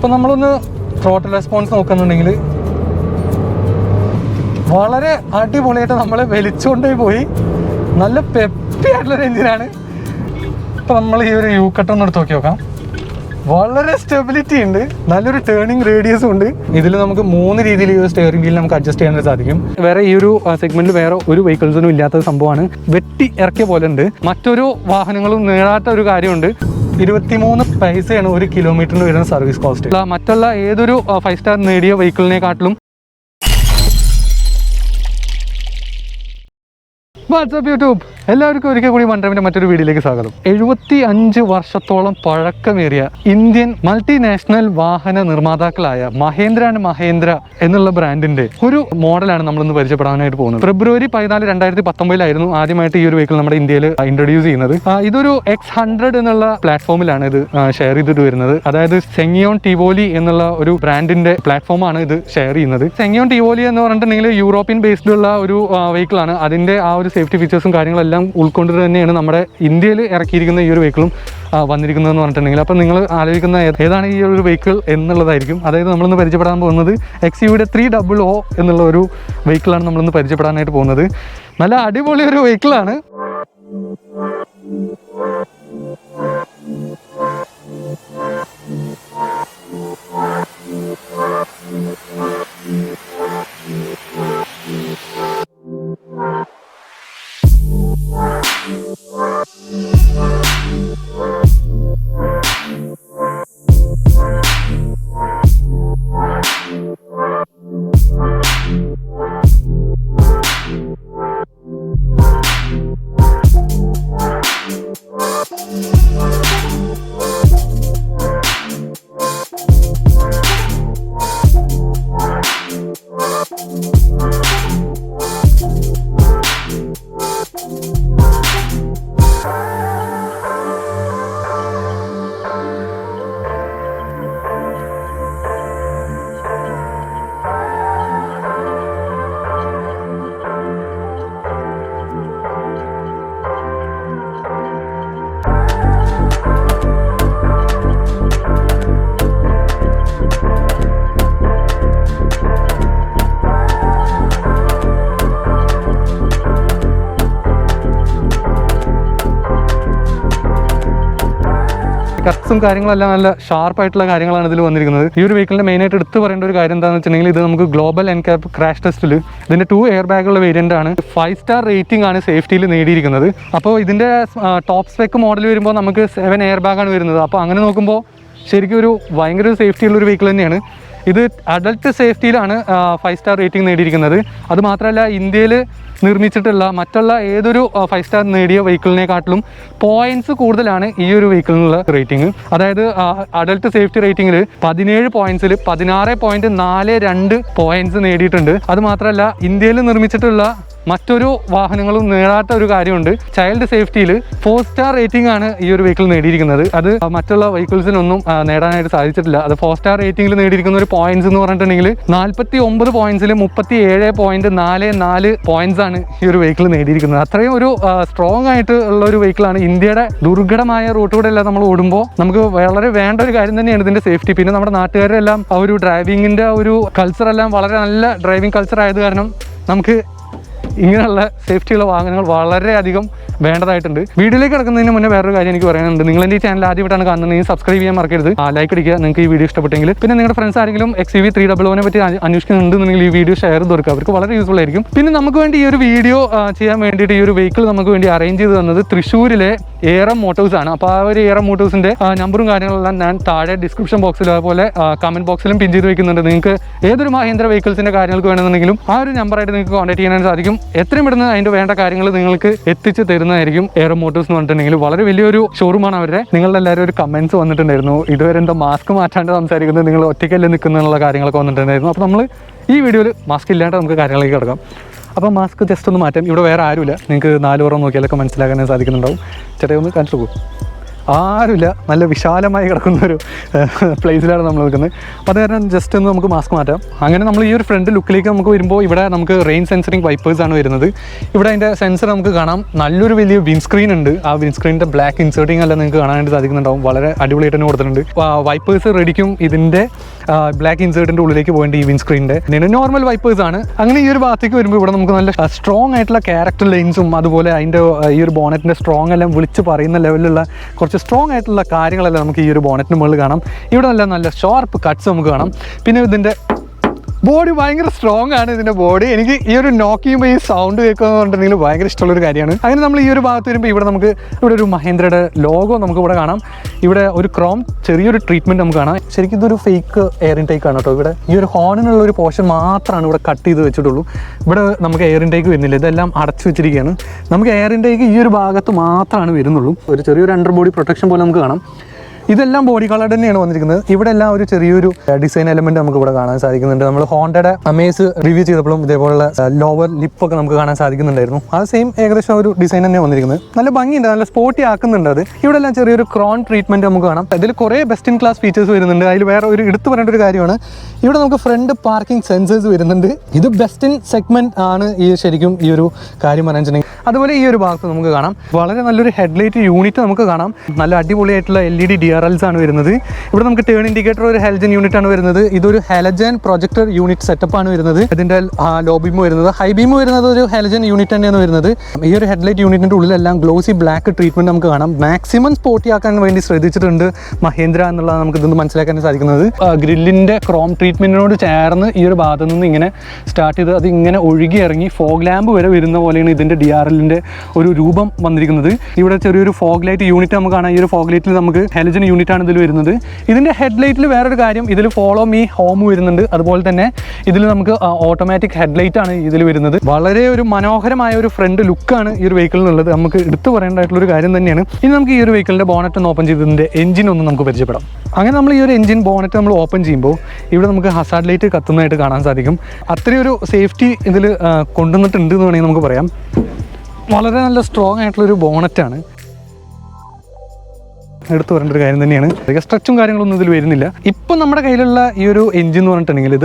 ഇപ്പോൾ നമ്മളൊന്ന് throttle response നോക്കുന്നുണ്ടെങ്കിൽ വളരെ അടിപൊളിയായിട്ട് നമ്മളെ വലിച്ചുകൊണ്ടേ പോയി. നല്ല പെപ്പി ആയിട്ടുള്ളൊരു എഞ്ചിനാണ്. ഇപ്പോൾ നമ്മൾ ഈ ഒരു യു കട്ട് ഒന്ന് എടുത്ത് നോക്കാം. വളരെ സ്റ്റെബിലിറ്റി ഉണ്ട്, നല്ലൊരു ടേണിങ് റേഡിയസും ഉണ്ട്. ഇതിൽ നമുക്ക് 3 രീതിയിൽ ഈ ഒരു സ്റ്റിയറിംഗ് വീൽ നമുക്ക് അഡ്ജസ്റ്റ് ചെയ്യാൻ സാധിക്കും. വേറെ ഈ ഒരു സെഗ്മെന്റിൽ വേറെ ഒരു വെഹിക്കിൾസിനും ഇല്ലാത്ത സംഭവമാണ്. വെട്ടി ഇറക്കിയ പോലെ ഉണ്ട്. മറ്റൊരു വാഹനങ്ങളും നേടാത്ത ഒരു കാര്യമുണ്ട്. 23 പൈസയാണ് 1 കിലോമീറ്ററിന് വരുന്ന സർവീസ് കോസ്റ്റ്. മറ്റുള്ള ഏതൊരു 5 സ്റ്റാർ നേടിയ വെഹിക്കിളിനെക്കാട്ടിലും വാട്സ്ആപ്പ് യൂട്യൂബ് എല്ലാവർക്കും ഒരിക്കൽ കൂടി വണ്ടർവിൻ്റെ മറ്റൊരു വീഡിയോയിലേക്ക് സ്വാഗതം. 75 വർഷത്തോളം പഴക്കമേറിയ ഇന്ത്യൻ മൾട്ടിനാഷണൽ വാഹന നിർമ്മാതാക്കളായ മഹേന്ദ്ര ആൻഡ് മഹേന്ദ്ര എന്നുള്ള ബ്രാൻഡിന്റെ ഒരു മോഡലാണ് നമ്മളിന്ന് പരിചയപ്പെടാനായിട്ട് പോകുന്നത്. ഫെബ്രുവരി 14, 2019 ആദ്യമായിട്ട് ഈ ഒരു വെഹിക്കിൾ നമ്മുടെ ഇന്ത്യയിൽ ഇൻട്രൊഡ്യൂസ് ചെയ്യുന്നത്. ഇതൊരു X100 എന്നുള്ള പ്ലാറ്റ്ഫോമിലാണ് ഇത് ഷെയർ ചെയ്തിട്ട് വരുന്നത്. അതായത് സെങ്ങിയോൺ ടിവോലി എന്നുള്ള ഒരു ബ്രാൻഡിന്റെ പ്ലാറ്റ്ഫോമാണ് ഇത് ഷെയർ ചെയ്യുന്നത്. സെങ്ങിയോൺ ടിവോലി എന്ന് പറഞ്ഞിട്ടുണ്ടെങ്കിൽ യൂറോപ്യൻ ബേസ്ഡ് ഉള്ള ഒരു വെഹിക്കിൾ ആണ്. അതിന്റെ ആ ഒരു സേഫ്റ്റി ഫീച്ചേഴ്സും കാര്യങ്ങളെല്ലാം ഉൾക്കൊണ്ടിട്ട് തന്നെയാണ് നമ്മുടെ ഇന്ത്യയിൽ ഇറക്കിയിരിക്കുന്ന ഈ ഒരു വെഹിക്കിളും വന്നിരിക്കുന്നതെന്ന് പറഞ്ഞിട്ടുണ്ടെങ്കിൽ. അപ്പോൾ നിങ്ങൾ ആലോചിക്കുന്ന ഏതാണ് ഈ ഒരു വെഹിക്കിൾ എന്നുള്ളതായിരിക്കും. അതായത് നമ്മളിന്ന് പരിചയപ്പെടാൻ പോകുന്നത് XUV 300 എന്നുള്ള ഒരു വെഹിക്കിളാണ് നമ്മളിന്ന് പരിചയപ്പെടാനായിട്ട് പോകുന്നത്. നല്ല അടിപൊളി ഒരു വെഹിക്കിളാണ്. കട്ട്സും കാര്യങ്ങളെല്ലാം നല്ല ഷാർപ്പായിട്ടുള്ള കാര്യങ്ങളാണ് ഇതിൽ വന്നിരിക്കുന്നത്. ഈ ഒരു വെഹിക്കിളിൻ്റെ മെയിനായിട്ട് എടുത്ത് പറയേണ്ട ഒരു കാര്യം എന്താണെന്ന് വെച്ചിട്ടുണ്ടെങ്കിൽ ഇത് നമുക്ക് ഗ്ലോബൽ എൻകാപ്പ് ക്രാഷ് ടെസ്റ്റിൽ ഇതിൻ്റെ 2 എയർ ബാഗുള്ള വേരിയൻ്റ് ആണ്. 5 സ്റ്റാർ റേറ്റിംഗ് ആണ് സേഫ്റ്റിയിൽ നേടിയിരിക്കുന്നത്. അപ്പോൾ ഇതിൻ്റെ ടോപ്പ് സ്പെക്ക് മോഡൽ വരുമ്പോൾ നമുക്ക് 7 എയർ ബാഗാണ് വരുന്നത്. അപ്പോൾ അങ്ങനെ നോക്കുമ്പോൾ ശരിക്കും ഒരു ഭയങ്കര സേഫ്റ്റി ഉള്ളൊരു വെഹിക്കിൾ തന്നെയാണ്. ഇത് അഡൽട്ട് സേഫ്റ്റിയിലാണ് 5 സ്റ്റാർ റേറ്റിംഗ് നേടിയിരിക്കുന്നത്. അതുമാത്രമല്ല ഇന്ത്യയിൽ നിർമ്മിച്ചിട്ടുള്ള മറ്റുള്ള ഏതൊരു 5 സ്റ്റാർ നേടിയ വെഹിക്കിളിനെക്കാട്ടിലും പോയിന്റ്സ് കൂടുതലാണ് ഈ ഒരു വെഹിക്കിളിനുള്ള റേറ്റിംഗ്. അതായത് അഡൽട്ട് സേഫ്റ്റി റേറ്റിംഗിൽ 17 പോയിന്റ്സിൽ 16.42 പോയിന്റ്സ് നേടിയിട്ടുണ്ട്. അതുമാത്രമല്ല ഇന്ത്യയിൽ നിർമ്മിച്ചിട്ടുള്ള മറ്റൊരു വാഹനങ്ങളും നേടാത്ത ഒരു കാര്യമുണ്ട്. ചൈൽഡ് സേഫ്റ്റിയിൽ 4 സ്റ്റാർ റേറ്റിംഗ് ആണ് ഈ ഒരു വെഹിക്കിൾ നേടിയിരിക്കുന്നത്. അത് മറ്റുള്ള വെഹിക്കിൾസിനൊന്നും നേടാനായിട്ട് സാധിച്ചിട്ടില്ല. അത് 4 സ്റ്റാർ റേറ്റിംഗിൽ നേടിയിരിക്കുന്ന ഒരു പോയിന്റ്സ് എന്ന് പറഞ്ഞിട്ടുണ്ടെങ്കിൽ 49 പോയിന്റ്സിൽ 37.44 പോയിന്റ്സ് ആണ് ഈ ഒരു വെഹിക്കിൾ നേടിയിരിക്കുന്നത്. അത്രയും ഒരു സ്ട്രോങ് ആയിട്ട് ഉള്ള ഒരു വെഹിക്കിളാണ്. ഇന്ത്യയുടെ ദുർഘടമായ റൂട്ടുകൂടെല്ലാം നമ്മൾ ഓടുമ്പോൾ നമുക്ക് വളരെ വേണ്ട ഒരു കാര്യം തന്നെയാണ് ഇതിന്റെ സേഫ്റ്റി. പിന്നെ നമ്മുടെ നാട്ടുകാരെല്ലാം ആ ഒരു ഡ്രൈവിങ്ങിന്റെ ഒരു കൾച്ചറെല്ലാം വളരെ നല്ല ഡ്രൈവിംഗ് കൾച്ചർ ആയത് കാരണം നമുക്ക് ഇങ്ങനെയുള്ള സേഫ്റ്റിയുള്ള വാഹനങ്ങൾ വളരെയധികം വേണ്ടതായിട്ടുണ്ട്. വീഡിയോയിലേക്ക് കിടക്കുന്നതിന് മുന്നേ വേറൊരു കാര്യം എനിക്ക് പറയാനുണ്ട്. നിങ്ങൾ എൻ്റെ ഈ ചാനൽ ആദ്യമായിട്ടാണ് കാണുന്നത്, സബ്സ്ക്രൈബ് ചെയ്യാൻ മറക്കരുത്. ലൈക്ക് അടിക്കുക നിങ്ങൾക്ക് ഈ വീഡിയോ ഇഷ്ടപ്പെട്ടെങ്കിൽ. പിന്നെ നിങ്ങളുടെ ഫ്രണ്ട്സ് ആരെങ്കിലും XUV 300 പറ്റി അന്വേഷിക്കുന്നുണ്ടെന്നുണ്ടെങ്കിൽ ഈ വീഡിയോ ഷെയർ ചെയ്ത് കൊടുക്കുക, അവർക്ക് വളരെ യൂസ്ഫുൾ ആയിരിക്കും. പിന്നെ നമുക്ക് വേണ്ടി ഈ ഒരു വീഡിയോ ചെയ്യാൻ വേണ്ടിയിട്ട് ഈ ഒരു വെഹിക്കിൾ നമുക്ക് വേണ്ടി അറേഞ്ച് ചെയ്ത് തന്നത് തൃശ്ശൂരിലെ ARM മോട്ടോഴ്സ് ആണ്. അപ്പോൾ ആ ഒരു ARM മോട്ടോഴ്സിൻ്റെ നമ്പറും കാര്യങ്ങളെല്ലാം ഞാൻ താഴെ ഡിസ്ക്രിപ്ഷൻ ബോക്സിലും അതുപോലെ കമൻറ്റ് ബോക്സിലും പിൻ ചെയ്ത് വെക്കുന്നുണ്ട്. നിങ്ങൾക്ക് ഏതൊരു മഹേന്ദ്ര വെഹിക്കിൾസിൻ്റെ കാര്യങ്ങൾക്ക് വേണമെന്നുണ്ടെങ്കിലും ആ ഒരു നമ്പറായിട്ട് നിങ്ങൾക്ക് കോൺടാക്ട് ചെയ്യാനായിട്ട് സാധിക്കും. എത്രയും പെടുന്ന അതിൻ്റെ വേണ്ട കാര്യങ്ങൾ നിങ്ങൾക്ക് എത്തിച്ച് തരുന്നതായിരിക്കും ARM മോട്ടോഴ്സ് എന്ന് പറഞ്ഞിട്ടുണ്ടെങ്കിൽ. വളരെ വലിയൊരു ഷോറൂമാണ് അവരുടെ. നിങ്ങളുടെ എല്ലാവരും ഒരു കമൻറ്റ്സ് വന്നിട്ടുണ്ടായിരുന്നു, ഇതുവരെ എന്താ മാസ്ക് മാറ്റാണ്ട് സംസാരിക്കുന്നത്, നിങ്ങൾ ഒറ്റയ്ക്കല്ലേ നിൽക്കുന്നുള്ള കാര്യങ്ങളൊക്കെ വന്നിട്ടുണ്ടായിരുന്നു. അപ്പോൾ നമ്മൾ ഈ വീഡിയോയിൽ മാസ്ക് ഇല്ലാണ്ട് നമുക്ക് കാര്യങ്ങളിലേക്ക് കിടക്കാം. അപ്പോൾ മാസ്ക് ജസ്റ്റ് ഒന്ന് മാറ്റാം. ഇവിടെ വേറെ ആരുമില്ല, നിങ്ങൾക്ക് 4 പുറം നോക്കിയാലൊക്കെ മനസ്സിലാക്കാൻ സാധിക്കുന്നുണ്ടാവും. ചേട്ടാ ഒന്ന് കാണിച്ചു പോകും. ആരുമില്ല, നല്ല വിശാലമായി കിടക്കുന്ന ഒരു പ്ലേസിലാണ് നമ്മൾ നിൽക്കുന്നത്. അപ്പോൾ അത് കാരണം ജസ്റ്റ് ഒന്ന് നമുക്ക് മാസ്ക് മാറ്റാം. അങ്ങനെ നമ്മൾ ഈ ഒരു ഫ്രണ്ട് ലുക്കിലേക്ക് നമുക്ക് വരുമ്പോൾ ഇവിടെ നമുക്ക് റെയിൻ സെൻസറിങ് വൈപ്പേഴ്സാണ് വരുന്നത്. ഇവിടെ അതിൻ്റെ സെൻസർ നമുക്ക് കാണാം. നല്ലൊരു വലിയ വിൻസ്ക്രീൻ ഉണ്ട്. ആ വിൻസ്ക്രീനിൻ്റെ ബ്ലാക്ക് ഇൻസേർട്ടിങ് എല്ലാം നിങ്ങൾക്ക് കാണാനായിട്ട് സാധിക്കുന്നുണ്ടാവും. വളരെ അടിപൊളിയായിട്ട് തന്നെ കൊടുത്തിട്ടുണ്ട്. വൈപ്പേഴ്സ് റെഡിക്കും ഇതിൻ്റെ ബ്ലാക്ക് ഇൻസേർട്ടിൻ്റെ ഉള്ളിലേക്ക് പോകേണ്ട ഈ വിൻസ്ക്രീനിൻ്റെ നോർമൽ വൈപ്പേഴ്സ് ആണ്. അങ്ങനെ ഈ ഒരു ഭാഗത്തേക്ക് വരുമ്പോൾ ഇവിടെ നമുക്ക് നല്ല സ്ട്രോങ് ആയിട്ടുള്ള ക്യാരക്ടർ ലൈൻസും അതുപോലെ അതിൻ്റെ ഈ ഒരു ബോണറ്റിൻ്റെ സ്ട്രോങ് എല്ലാം വിളിച്ച് പറയുന്ന ലെവലിലുള്ള കുറച്ച് സ്ട്രോങ് ആയിട്ടുള്ള കാര്യങ്ങളെല്ലാം നമുക്ക് ഈ ഒരു ബോണറ്റിന് മുകളിൽ കാണാം. ഇവിടെ നല്ല ഷാർപ്പ് കട്ട്സ് നമുക്ക് കാണാം. പിന്നെ ഇതിൻ്റെ ബോഡി ഭയങ്കര സ്ട്രോങ് ആണ്. ഇതിൻ്റെ ബോഡി എനിക്ക് ഈ ഒരു നോക്ക് ചെയ്യുമ്പോൾ ഈ സൗണ്ട് കേൾക്കുക എന്ന് പറഞ്ഞിട്ടുണ്ടെങ്കിൽ ഭയങ്കര ഇഷ്ടമുള്ളൊരു കാര്യമാണ്. അങ്ങനെ നമ്മൾ ഈ ഒരു ഭാഗത്ത് വരുമ്പോൾ ഇവിടെ നമുക്ക് ഇവിടെ ഒരു മഹേന്ദ്രയുടെ ലോഗോ നമുക്ക് ഇവിടെ കാണാം. ഇവിടെ ഒരു ക്രോം ചെറിയൊരു ട്രീറ്റ്മെൻറ്റ് നമുക്ക് കാണാം. ശരിക്കും ഇതൊരു ഫേക്ക് എയർ ഇൻടേക്ക് ആണ് കേട്ടോ. ഇവിടെ ഈ ഒരു ഹോണിനുള്ള ഒരു പോർഷൻ മാത്രമാണ് ഇവിടെ കട്ട് ചെയ്ത് വെച്ചിട്ടുള്ളൂ. ഇവിടെ നമുക്ക് എയർ ഇൻടേക്ക് വരുന്നില്ല, ഇതെല്ലാം അടച്ചു വെച്ചിരിക്കുകയാണ്. നമുക്ക് എയർ ഇൻടേക്ക് ഈ ഒരു ഭാഗത്ത് മാത്രമാണ് വരുന്നുള്ളൂ. ഒരു ചെറിയൊരു അണ്ടർ ബോഡി പ്രൊട്ടക്ഷൻ പോലെ നമുക്ക് കാണാം. ഇതെല്ലാം ബോഡി കളർ തന്നെയാണ് വന്നിരിക്കുന്നത്. ഇവിടെ എല്ലാം ഒരു ചെറിയൊരു ഡിസൈൻ എലമെന്റ് നമുക്ക് ഇവിടെ കാണാൻ സാധിക്കുന്നുണ്ട്. നമ്മൾ ഹോണ്ടയുടെ അമേസ് റിവ്യൂ ചെയ്തപ്പോഴും ഇതേപോലുള്ള ലോവർ ലിപ്പൊക്കെ നമുക്ക് കാണാൻ സാധിക്കുന്നുണ്ടായിരുന്നു. ആ സെയിം ഏകദേശം ഒരു ഡിസൈൻ തന്നെ വന്നിരിക്കുന്നത്. നല്ല ഭംഗിയുണ്ട്, നല്ല സ്പോർട്ടി ആക്കുന്നുണ്ട് അത്. ഇവിടെ എല്ലാം ചെറിയൊരു ക്രോൺ ട്രീറ്റ്മെന്റ് നമുക്ക് കാണാം. ഇതിൽ കുറേ ബെസ്റ്റ് ഇൻ ക്ലാസ് ഫീച്ചേഴ്സ് വരുന്നുണ്ട്. അതിൽ വേറെ ഒരു എടുത്തു പറയേണ്ട ഒരു കാര്യമാണ്, ഇവിടെ നമുക്ക് ഫ്രണ്ട് പാർക്കിംഗ് സെൻസേഴ്സ് വരുന്നുണ്ട്. ഇത് ബെസ്റ്റ് ഇൻ സെഗ്മെന്റ് ആണ് ഈ ശരിക്കും ഈ ഒരു കാര്യം പറയാൻ. അതുപോലെ ഈ ഒരു ഭാഗത്ത് നമുക്ക് കാണാം വളരെ നല്ലൊരു ഹെഡ്ലൈറ്റ് യൂണിറ്റ് നമുക്ക് കാണാം. നല്ല അടിപൊളിയായിട്ടുള്ള LED DRLs ആണ് വരുന്നത്. ഇവിടെ നമുക്ക് ടേൺ ഇൻഡിക്കേറ്റർ ഒരു ഹാലജൻ യൂണിറ്റ് ആണ് വരുന്നത്. ഇതൊരു ഹാലജൻ പ്രൊജക്ടർ യൂണിറ്റ് സെറ്റപ്പ് ആണ് വരുന്നത്. ഇതിന്റെ ലോ ബീം വരുന്നത്, ഹൈ ബീം വരുന്നത് ഒരു ഹാലജൻ യൂണിറ്റ് തന്നെയാണ് വരുന്നത്. ഈ ഒരു ഹെഡ്ലൈറ്റ് യൂണിറ്റിന്റെ ഉള്ളിലെല്ലാം ഗ്ലോസി ബ്ലാക്ക് ട്രീറ്റ്മെന്റ് നമുക്ക് കാണാം. മാക്സിമം സ്പോർട്ടി ആക്കാൻ വേണ്ടി ശ്രദ്ധിച്ചിട്ടുണ്ട് മഹേന്ദ്ര എന്നുള്ളത് നമുക്ക് ഇതൊന്ന് മനസ്സിലാക്കാൻ സാധിക്കുന്നത്. ഗ്രില്ലിന്റെ ക്രോം ട്രീറ്റ്മെന്റിനോട് ചേർന്ന് ഈ ഒരു ഭാഗത്ത് നിന്ന് ഇങ്ങനെ സ്റ്റാർട്ട് ചെയ്ത് അത് ഇങ്ങനെ ഒഴുകി ഇറങ്ങി ഫോഗ് ലാമ്പ് വരെ വരുന്ന പോലെയാണ് ഇതിന്റെ DRLന്റെ ഒരു രൂപം വന്നിരിക്കുന്നത്. ഇവിടെ ചെറിയൊരു ഫോഗ് ലൈറ്റ് യൂണിറ്റ് നമുക്ക് കാണാം. ഈ ഒരു ഫോഗ് ലൈറ്റിൽ നമുക്ക് ഹാലജൻ യൂണിറ്റ് ആണ് ഇതിൽ വരുന്നത്. ഇതിന്റെ ഹെഡ്ലൈറ്റിൽ വേറൊരു കാര്യം, ഇതിൽ ഫോളോ മീ ഹോം വരുന്നുണ്ട്. അതുപോലെ തന്നെ ഇതിൽ നമുക്ക് ഓട്ടോമാറ്റിക് ഹെഡ്ലൈറ്റ് ആണ് ഇതിൽ വരുന്നത്. വളരെ ഒരു മനോഹരമായ ഒരു ഫ്രണ്ട് ലുക്കാണ് ഈ ഒരു വെഹിക്കിളിനുള്ളത്. നമുക്ക് എടുത്തു പറയേണ്ടതായിട്ടുള്ള ഒരു കാര്യം തന്നെയാണ്. ഇനി നമുക്ക് ഈ ഒരു വെഹിക്കിളിന്റെ ബോണറ്റ് ഒന്ന് ഓപ്പൺ ചെയ്ത് ഇതിന്റെ എഞ്ചിൻ ഒന്ന് നമുക്ക് പരിചയപ്പെടാം. അങ്ങനെ നമ്മൾ ഈ ഒരു എഞ്ചിൻ ബോണറ്റ് നമ്മൾ ഓപ്പൺ ചെയ്യുമ്പോൾ ഇവിടെ നമുക്ക് ഹസാർഡ് ലൈറ്റ് കത്തുന്നതായിട്ട് കാണാൻ സാധിക്കും. അത്രയൊരു സേഫ്റ്റി ഇതിൽ കൊണ്ടുവന്നിട്ടുണ്ട് എന്ന് വേണമെങ്കിൽ നമുക്ക് പറയാം. വളരെ നല്ല സ്ട്രോങ് ആയിട്ടുള്ളൊരു ബോണറ്റാണ്. എടുത്തു പറയേണ്ട ഒരു കാര്യം തന്നെയാണ്. അധികം സ്ട്രെച്ചും കാര്യങ്ങളൊന്നും ഇതിൽ വരുന്നില്ല. ഇപ്പം നമ്മുടെ കയ്യിലുള്ള ഈ ഒരു എഞ്ചിൻ എന്ന് പറഞ്ഞിട്ടുണ്ടെങ്കിൽ ഇത്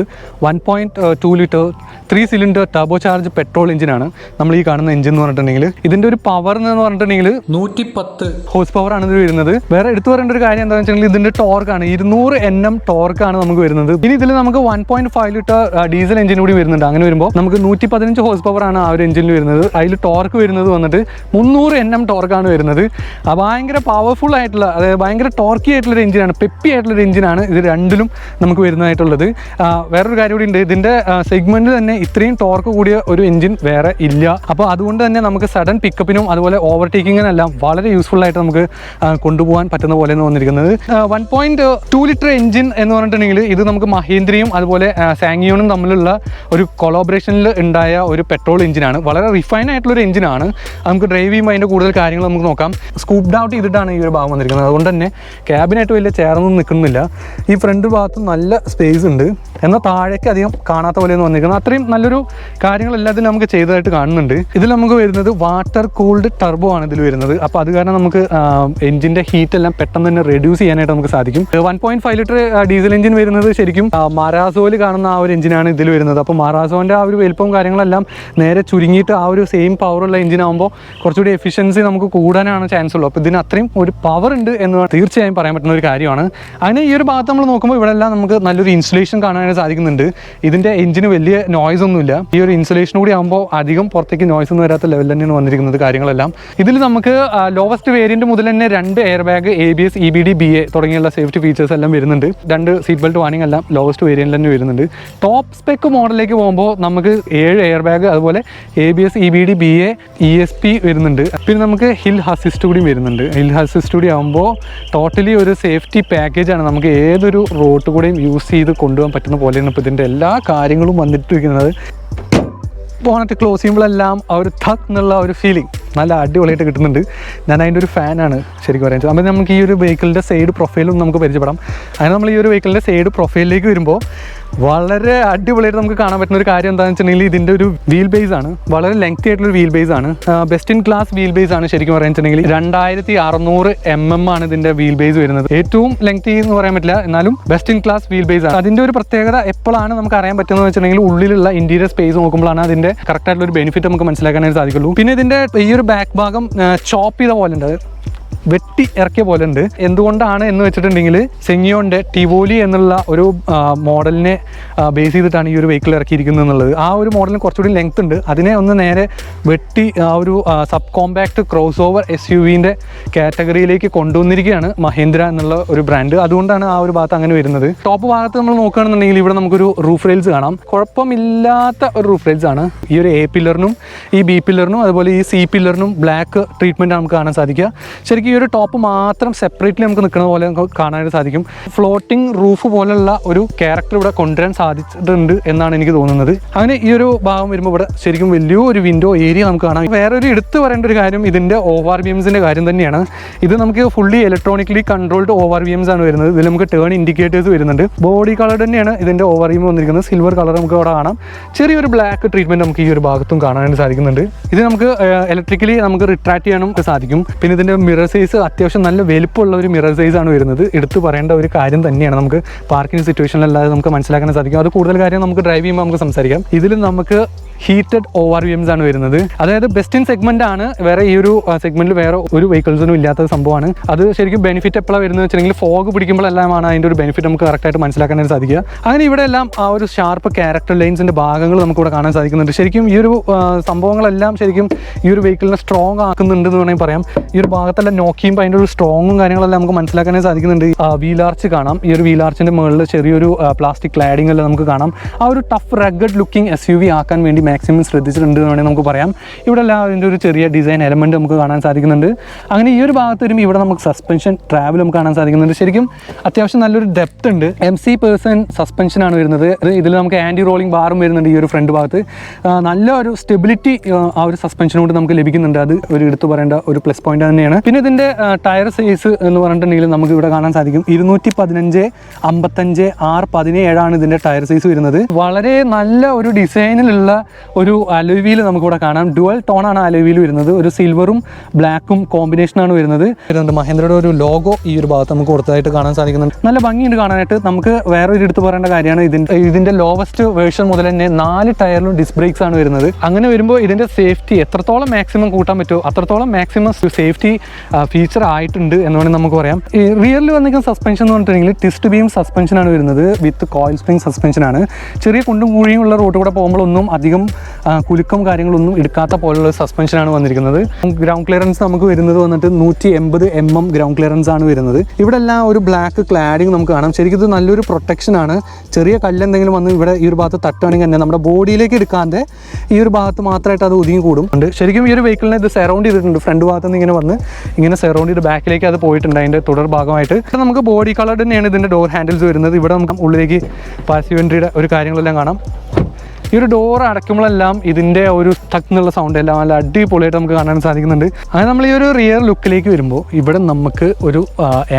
1.2 litre 3 cylinder turbo charge petrol എഞ്ചിനാണ് നമ്മൾ ഈ കാണുന്ന എഞ്ചിൻ എന്ന് പറഞ്ഞിട്ടുണ്ടെങ്കിൽ. ഇതിൻ്റെ ഒരു പവർ എന്ന് പറഞ്ഞിട്ടുണ്ടെങ്കിൽ 110 ഹോഴ്സ് പവർ ആണ് ഇത് വരുന്നത്. വേറെ എടുത്തു പറയേണ്ട ഒരു കാര്യം എന്താണെന്ന് വെച്ചിട്ടുണ്ടെങ്കിൽ ഇതിൻ്റെ ടോർക്കാണ് 200 Nm ടോർക്കാണ് നമുക്ക് വരുന്നത്. ഇനി ഇതിൽ നമുക്ക് 1.5 ലിറ്റർ ഡീസൽ എഞ്ചിൻ കൂടി വരുന്നുണ്ട്. അങ്ങനെ വരുമ്പോൾ നമുക്ക് 115 ഹോഴ്സ് പവർ ആണ് ആ ഒരു എഞ്ചിനിൽ വരുന്നത്. അതിൽ ടോർക്ക് വരുന്നത് വന്നിട്ട് 300 Nm ടോർക്കാണ് വരുന്നത്. ഭയങ്കര പവർഫുൾ ആയിട്ടുള്ള, അതായത് ഭയങ്കര ടോർക്കി ആയിട്ടുള്ളൊരു എഞ്ചിനാണ്, പെപ്പി ആയിട്ടുള്ളൊരു എഞ്ചിനാണ് ഇത് രണ്ടിലും നമുക്ക് വരുന്നതായിട്ടുള്ളത്. വേറൊരു കാര്യം കൂടി ഉണ്ട്, ഇതിൻ്റെ സെഗ്മെൻറ്റ് തന്നെ ഇത്രയും ടോർക്ക് കൂടിയ ഒരു എഞ്ചിൻ വേറെ ഇല്ല. അപ്പോൾ അതുകൊണ്ട് തന്നെ നമുക്ക് സഡൻ പിക്കപ്പിനും അതുപോലെ ഓവർടേക്കിങ്ങിനെല്ലാം വളരെ യൂസ്ഫുൾ ആയിട്ട് നമുക്ക് കൊണ്ടുപോകാൻ പറ്റുന്ന പോലെയാണ് വന്നിരിക്കുന്നത്. 1.2 ലിറ്റർ എഞ്ചിൻ എന്ന് പറഞ്ഞിട്ടുണ്ടെങ്കിൽ ഇത് നമുക്ക് മഹേന്ദ്രയും അതുപോലെ സാങ്യോണും തമ്മിലുള്ള ഒരു കൊളാബറേഷനിൽ ഉണ്ടായ ഒരു പെട്രോൾ എഞ്ചിനാണ്. വളരെ റിഫൈൻ ആയിട്ടുള്ളൊരു എഞ്ചിനാണ്. നമുക്ക് ഡ്രൈവ് ചെയ്യുമ്പോൾ അതിൻ്റെ കൂടുതൽ കാര്യങ്ങൾ നമുക്ക് നോക്കാം. സ്കൂപ്ഡ് ഔട്ട് ചെയ്തിട്ടാണ് ഈ ഒരു ഭാഗം വന്നിരിക്കുന്നത്. അതുകൊണ്ട് തന്നെ ക്യാബിനായിട്ട് വലിയ ചേർന്നൊന്നും നിൽക്കുന്നില്ല. ഈ ഫ്രണ്ട് ഭാഗത്ത് നല്ല സ്പേസ് ഉണ്ട്, എന്നാൽ താഴേക്ക് അധികം കാണാത്ത പോലെയൊന്നും വന്നിരിക്കുന്നത്. അത്രയും നല്ലൊരു കാര്യങ്ങളെല്ലാത്തിനും നമുക്ക് ചെയ്തതായിട്ട് കാണുന്നുണ്ട്. ഇതിൽ നമുക്ക് വരുന്നത് വാട്ടർ കൂൾഡ് ടർബോ ആണ് ഇതിൽ വരുന്നത്. അപ്പോൾ അത് കാരണം നമുക്ക് എഞ്ചിൻ്റെ ഹീറ്റ് എല്ലാം പെട്ടെന്ന് തന്നെ റെഡ്യൂസ് ചെയ്യാനായിട്ട് നമുക്ക് സാധിക്കും. 1.5 ലിറ്റർ ഡീസൽ എഞ്ചിൻ വരുന്നത് ശരിക്കും മാരാസോയിൽ കാണുന്ന ആ ഒരു എഞ്ചിനാണ് ഇതിൽ വരുന്നത്. അപ്പോൾ മാരാസോൻ്റെ ആ ഒരു വലിപ്പവും കാര്യങ്ങളെല്ലാം നേരെ ചുരുങ്ങിയിട്ട് ആ ഒരു സെയിം പവറുള്ള എഞ്ചിനാകുമ്പോൾ കുറച്ചുകൂടി എഫിഷ്യൻസി നമുക്ക് കൂടാനാണ് ചാൻസ് ഉള്ളൂ. അപ്പോൾ ഇതിന് അത്രയും ഒരു പവർ ഉണ്ട് എന്ന് തീർച്ചയായും പറയാൻ പറ്റുന്ന ഒരു കാര്യമാണ്. അങ്ങനെ ഈ ഒരു ഭാഗത്ത് നമ്മൾ നോക്കുമ്പോൾ ഇവിടെ എല്ലാം നമുക്ക് നല്ലൊരു ഇൻസുലേഷൻ കാണാനായിട്ട് സാധിക്കുന്നുണ്ട്. ഇതിൻ്റെ എഞ്ചിന് വലിയ നോയ്സ് ഒന്നുമില്ല. ഈ ഒരു ഇൻസുലേഷൻ കൂടി ആകുമ്പോൾ അധികം പുറത്തേക്ക് നോയ്സ് ഒന്നും വരാത്ത ലെവൽ തന്നെയാണ് വന്നിരിക്കുന്നത് കാര്യങ്ങളെല്ലാം. ഇതിൽ നമുക്ക് ലോവസ്റ്റ് വേരിയൻറ്റ് മുതൽ തന്നെ 2 air bag, ABS, EBD, BA തുടങ്ങിയുള്ള സേഫ്റ്റി ഫീച്ചേഴ്സ് എല്ലാം വരുന്നുണ്ട്. 2 സീറ്റ് ബെൽറ്റ് വാർണിംഗ് എല്ലാം ലോവസ്റ്റ് വേരിയൻറ്റിൽ തന്നെ വരുന്നുണ്ട്. ടോപ്പ് സ്പെക്ക് മോഡലിലേക്ക് പോകുമ്പോൾ നമുക്ക് 7 എയർ ബാഗ്, അതുപോലെ ABS, EBD, BA, ESP വരുന്നുണ്ട്. പിന്നെ നമുക്ക് ഹിൽ അസിസ്റ്റ് കൂടി വരുന്നുണ്ട്. ഹിൽ അസിസ്റ്റ് കൂടി ആകുമ്പോൾ ടോട്ടലി ഒരു സേഫ്റ്റി പാക്കേജാണ്. നമുക്ക് ഏതൊരു റോഡ് കൂടെയും യൂസ് ചെയ്ത് കൊണ്ടുപോകാൻ പറ്റുന്ന പോലെയാണ് ഇപ്പോൾ ഇതിൻ്റെ എല്ലാ കാര്യങ്ങളും വന്നിട്ടിരിക്കുന്നത്. ബോണറ്റ് ക്ലോസ് ചെയ്യുമ്പോഴെല്ലാം ആ ഒരു തക്ക് എന്നുള്ള ഒരു ഫീലിംഗ് നല്ല അടിപൊളിയായിട്ട് കിട്ടുന്നുണ്ട്. ഞാൻ അതിൻ്റെ ഒരു ഫാനാണ് ശരിക്കും പറയുന്നത്. അപ്പോൾ നമുക്ക് ഈ ഒരു വെഹിക്കിളിൻ്റെ സൈഡ് പ്രൊഫൈലും നമുക്ക് പരിചയപ്പെടാം. അങ്ങനെ നമ്മൾ ഈ ഒരു വെഹിക്കിളിൻ്റെ സൈഡ് പ്രൊഫൈലിലേക്ക് വരുമ്പോൾ വളരെ അടിപൊളിയായിട്ട് നമുക്ക് കാണാൻ പറ്റുന്ന ഒരു കാര്യം എന്താണെന്ന് വെച്ചിട്ടുണ്ടെങ്കിൽ ഇതിൻ്റെ ഒരു വീൽ ബേസ് ആണ്. വളരെ ലെങ്തി ആയിട്ടുള്ള വീൽ ബേസ് ആണ്. Best in class wheel base ആണ് ശരിക്കും പറയുകയാണെന്നുണ്ടെങ്കിൽ. 2600 mm ആണ് ഇതിൻ്റെ വീൽ ബേസ് വരുന്നത്. ഏറ്റവും ലെങ്തി എന്ന് പറയാൻ പറ്റില്ല, എന്നാലും best in class wheel base ആണ്. അതിൻ്റെ ഒരു പ്രത്യേകത എപ്പോഴാണ് നമുക്ക് അറിയാൻ പറ്റുന്നത് വെച്ചിട്ടുണ്ടെങ്കിൽ ഉള്ളിലുള്ള ഇന്റീരിയർ സ്പേസ് നോക്കുമ്പോഴാണ് അതിൻ്റെ കറക്റ്റ് ആയിട്ടുള്ള ഒരു ബെനിഫിറ്റ് നമുക്ക് മനസ്സിലാക്കാനായിട്ട് സാധിക്കുള്ളൂ. പിന്നെ ഇതിൻ്റെ ഈ ഒരു ബാക്ക് ഭാഗം ചോപ്പ് ചെയ്ത പോലെ ഉണ്ട്, വെട്ടി ഇറക്കിയ പോലെ ഉണ്ട്. എന്തുകൊണ്ടാണ് എന്ന് വെച്ചിട്ടുണ്ടെങ്കിൽ സെങ്ങിയോൻ്റെ ടിവോലി എന്നുള്ള ഒരു മോഡലിനെ ബേസ് ചെയ്തിട്ടാണ് ഈ ഒരു വെഹിക്കിൾ ഇറക്കിയിരിക്കുന്നത് എന്നുള്ളത്. ആ ഒരു മോഡലിന് കുറച്ചുകൂടി ലെങ്ത് ഉണ്ട്. അതിനെ ഒന്ന് നേരെ വെട്ടി ആ ഒരു സബ് കോമ്പാക്ട് ക്രോസ് ഓവർ SUV-ൻ്റെ കാറ്റഗറിയിലേക്ക് കൊണ്ടുവന്നിരിക്കുകയാണ് മഹീന്ദ്ര എന്നുള്ള ഒരു ബ്രാൻഡ്. അതുകൊണ്ടാണ് ആ ഒരു ഭാഗത്ത് അങ്ങനെ വരുന്നത്. ടോപ്പ് ഭാഗത്ത് നമ്മൾ നോക്കുകയാണെന്നുണ്ടെങ്കിൽ ഇവിടെ നമുക്കൊരു റൂഫ് റെയിൽസ് കാണാം. കുഴപ്പമില്ലാത്ത ഒരു റൂഫ് റെയിൽസ് ആണ്. ഈ ഒരു A പില്ലറിനും ഈ B പില്ലറിനും അതുപോലെ ഈ C പില്ലറിനും ബ്ലാക്ക് ട്രീറ്റ്മെൻറ്റ് നമുക്ക് കാണാൻ സാധിക്കുക. ശരിക്കും ഈ ഒരു ടോപ്പ് മാത്രം സെപ്പറേറ്റ്ലി നമുക്ക് നിൽക്കുന്ന പോലെ നമുക്ക് കാണാനായിട്ട് സാധിക്കും. ഫ്ലോട്ടിംഗ് റൂഫ് പോലുള്ള ഒരു ക്യാരക്ടർ ഇവിടെ കൊണ്ടുവരാൻ സാധിച്ചിട്ടുണ്ട് എന്നാണ് എനിക്ക് തോന്നുന്നത്. അങ്ങനെ ഈ ഒരു ഭാഗം വരുമ്പോൾ ഇവിടെ ശരിക്കും വലിയൊരു വിൻഡോ ഏരിയ നമുക്ക് കാണാം. വേറൊരു എടുത്തു പറയേണ്ട ഒരു കാര്യം ഇതിൻ്റെ ORVMസിൻ്റെ കാര്യം തന്നെയാണ്. ഇത് നമുക്ക് ഫുള്ളി ഇലക്ട്രോണിക്കലി കൺട്രോൾഡ് ORVMs ആണ് വരുന്നത്. ഇതിൽ നമുക്ക് ടേൺ ഇൻഡിക്കേറ്റേഴ്സ് വരുന്നുണ്ട്. ബോഡി കളർ തന്നെയാണ് ഇതിൻ്റെ ORVM വന്നിരിക്കുന്നത്. സിൽവർ കളർ നമുക്ക് അവിടെ കാണാം. ചെറിയൊരു ബ്ലാക്ക് ട്രീറ്റ്മെൻറ്റ് നമുക്ക് ഈ ഒരു ഭാഗത്തും കാണാനായിട്ട് സാധിക്കുന്നുണ്ട്. ഇത് നമുക്ക് ഇലക്ട്രിക്കലി നമുക്ക് റിട്രാക്ട് ചെയ്യാനും സാധിക്കും. പിന്നെ ഇതിൻ്റെ മിറർ സൈസ് അത്യാവശ്യം നല്ല വലുപ്പമുള്ള ഒരു മിറർ സൈസ് ആണ് വരുന്നത്. എടുത്തു പറയേണ്ട ഒരു കാര്യം തന്നെയാണ്. നമുക്ക് പാർക്കിംഗ് സിറ്റുവേഷനിലല്ലാതെ നമുക്ക് മനസ്സിലാക്കാൻ സാധിക്കും. അത് കൂടുതൽ കാര്യം നമുക്ക് ഡ്രൈവ് ചെയ്യുമ്പോൾ നമുക്ക് സംസാരിക്കാം. ഇതിൽ നമുക്ക് ഹീറ്റഡ് ORVMs ആണ് വരുന്നത്. അതായത് ബെസ്റ്റ് ഇൻ സെഗ്മെന്റ് ആണ്. വേറെ ഈ ഒരു സെഗ്മെന്റിൽ വേറെ ഒരു വെഹിക്കിൾസിനും ഇല്ലാത്ത സംഭവമാണ്. അത് ശരിക്കും ബെനിഫിറ്റ് എപ്പോഴാണ് വരുന്നത് വെച്ചിട്ടുണ്ടെങ്കിൽ ഫോഗ് പിടിക്കുമ്പോഴെല്ലാമാണ് അതിൻ്റെ ഒരു ബെനിഫിറ്റ് നമുക്ക് കറക്റ്റായിട്ട് മനസ്സിലാക്കാനായിട്ട് സാധിക്കുക. അങ്ങനെ ഇവിടെ എല്ലാം ആ ഒരു ഷാർപ്പ് ക്യാരക്ടർ ലൈൻസിൻ്റെ ഭാഗങ്ങൾ നമുക്ക് ഇവിടെ കാണാൻ സാധിക്കുന്നുണ്ട്. ശരിക്കും ഈ ഒരു സംഭവങ്ങളെല്ലാം ശരിക്കും ഈ ഒരു വെഹിക്കിളിനെ സ്ട്രോങ് ആക്കുന്നുണ്ട് എന്ന് വേണമെങ്കിൽ പറയാം. ഈ ഒരു ഭാഗത്തെല്ലാം നോക്കിയുമ്പോൾ അതിൻ്റെ ഒരു സ്ട്രോങ്ങും കാര്യങ്ങളെല്ലാം നമുക്ക് മനസ്സിലാക്കാനായിട്ട് സാധിക്കുന്നുണ്ട്. വീലാർച്ച് കാണാം. ഈ ഒരു വീലാർച്ചിൻ്റെ മുകളിൽ ചെറിയൊരു പ്ലാസ്റ്റിക് ക്ലാഡിംഗ് എല്ലാം നമുക്ക് കാണാം. ആ ഒരു ടഫ് റഗഡ് ലുക്കിംഗ് SUV ആക്കാൻ വേണ്ടി മാക്സിമം ശ്രദ്ധിച്ചിട്ടുണ്ട് എന്ന് വേണമെങ്കിൽ നമുക്ക് പറയാം. ഇവിടെ എല്ലാം അതിൻ്റെ ഒരു ചെറിയ ഡിസൈൻ എലമെൻറ്റ് നമുക്ക് കാണാൻ സാധിക്കുന്നുണ്ട്. അങ്ങനെ ഈ ഒരു ഭാഗത്ത് വരുമ്പോൾ ഇവിടെ നമുക്ക് സസ്പെൻഷൻ ട്രാവൽ നമുക്ക് കാണാൻ സാധിക്കുന്നുണ്ട്. ശരിക്കും അത്യാവശ്യം നല്ലൊരു ഡെപ്ത് ഉണ്ട്. MC% സസ്പെൻഷനാണ് വരുന്നത്. ഇതിൽ നമുക്ക് ആൻറ്റി റോളിംഗ് ബാറും വരുന്നുണ്ട് ഈ ഒരു ഫ്രണ്ട് ഭാഗത്ത്. നല്ല ഒരു സ്റ്റെബിലിറ്റി ആ ഒരു സസ്പെൻഷനോട് നമുക്ക് ലഭിക്കുന്നുണ്ട്. അത് ഒരു എടുത്തു പറയേണ്ട ഒരു പ്ലസ് പോയിന്റ് തന്നെയാണ്. പിന്നെ ഇതിൻ്റെ ടയർ സൈസ് എന്ന് പറഞ്ഞിട്ടുണ്ടെങ്കിൽ നമുക്ക് ഇവിടെ കാണാൻ സാധിക്കും 215 55 617 ഇതിൻ്റെ ടയർ സൈസ് വരുന്നത്. വളരെ നല്ല ഒരു ഡിസൈനിലുള്ള ഒരു അലോയ് വീൽ നമുക്കിവിടെ കാണാം. ഡുവൽ ടോൺ ആണ് അലോയ് വീൽ വരുന്നത്. ഒരു സിൽവറും ബ്ലാക്കും കോമ്പിനേഷനാണ് വരുന്നത്. മഹീന്ദ്രയുടെ ഒരു ലോഗോ ഈ ഒരു ഭാഗത്ത് നമുക്ക് കൊടുത്തതായിട്ട് കാണാൻ സാധിക്കുന്നുണ്ട്. നല്ല ഭംഗിയുണ്ട് കാണാനായിട്ട്. നമുക്ക് വേറെ ഒരു എടുത്ത് പറയേണ്ട കാര്യമാണ് ഇതിൻ്റെ ലോവസ്റ്റ് വേർഷൻ മുതൽ തന്നെ 4 ടയറിലും ഡിസ്ക് ബ്രേക്സ് ആണ് വരുന്നത്. അങ്ങനെ വരുമ്പോൾ ഇതിൻ്റെ സേഫ്റ്റി എത്രത്തോളം മാക്സിമം കൂട്ടാൻ പറ്റുമോ അത്രത്തോളം മാക്സിമം സേഫ്റ്റി ഫീച്ചർ ആയിട്ടുണ്ട് എന്ന് വേണമെങ്കിൽ നമുക്ക് പറയാം. റിയറിൽ വന്നിരിക്കുന്ന സസ്പെൻഷൻ എന്ന് പറഞ്ഞിട്ടുണ്ടെങ്കിൽ ട്വിസ്റ്റ് ബീം സസ്പെൻഷനാണ് വരുന്നത്. വിത്ത് കോയിൽ സ്പ്രിംഗ് സസ്പെൻഷനാണ്. ചെറിയ കുണ്ടും കുഴിയും ഉള്ള റോഡ് കൂടെ പോകുമ്പോഴൊന്നും അധികം കുലുക്കം കാര്യങ്ങളൊന്നും എടുക്കാത്ത പോലുള്ള സസ്പെൻഷനാണ് വന്നിരിക്കുന്നത്. ഗ്രൗണ്ട് ക്ലിയറൻസ് നമുക്ക് വരുന്നത് വന്നിട്ട് 180 mm ഗ്രൗണ്ട് ക്ലിയറൻസ് ആണ് വരുന്നത്. ഇവിടെ എല്ലാം ഒരു ബ്ലാക്ക് ക്ലാഡിങ് നമുക്ക് കാണാം. ശരിക്കും ഇത് നല്ലൊരു പ്രൊട്ടക്ഷനാണ്. ചെറിയ കല്ലെന്തെങ്കിലും വന്ന് ഇവിടെ ഈ ഒരു ഭാഗത്ത് തട്ടുകയാണെങ്കിൽ തന്നെ നമ്മുടെ ബോഡിയിലേക്ക് എടുക്കാതെ ഈ ഒരു ഭാഗത്ത് മാത്രമായിട്ട് അത് ഒതുങ്ങി കൂടും. ശരിക്കും ഈ ഒരു വെഹിക്കിളിനെ ഇത് സറൗണ്ട് ചെയ്തിട്ടുണ്ട്. ഫ്രണ്ട് ഭാഗത്ത് നിന്ന് ഇങ്ങനെ വന്ന് ഇങ്ങനെ സറൗണ്ട് ചെയ്ത് ബാക്കിലേക്ക് അത് പോയിട്ടുണ്ട് അതിൻ്റെ തുടർ ഭാഗമായിട്ട്. ഇവിടെ നമുക്ക് ബോഡി കളർ തന്നെയാണ് ഇതിൻ്റെ ഡോർ ഹാൻഡിൽസ് വരുന്നത്. ഇവിടെ നമുക്ക് ഉള്ളിലേക്ക് പാസീവ് എൻട്രിയുടെ ഒരു കാര്യങ്ങളെല്ലാം കാണാം. ഈ ഒരു ഡോർ അടയ്ക്കുമ്പോഴെല്ലാം ഇതിൻ്റെ ഒരു ടക്ക് എന്നുള്ള സൗണ്ട് എല്ലാം നല്ല അടിപൊളിയായിട്ട് നമുക്ക് കാണാൻ സാധിക്കുന്നുണ്ട്. അങ്ങനെ നമ്മൾ ഈ ഒരു റിയർ ലുക്കിലേക്ക് വരുമ്പോൾ ഇവിടെ നമുക്ക് ഒരു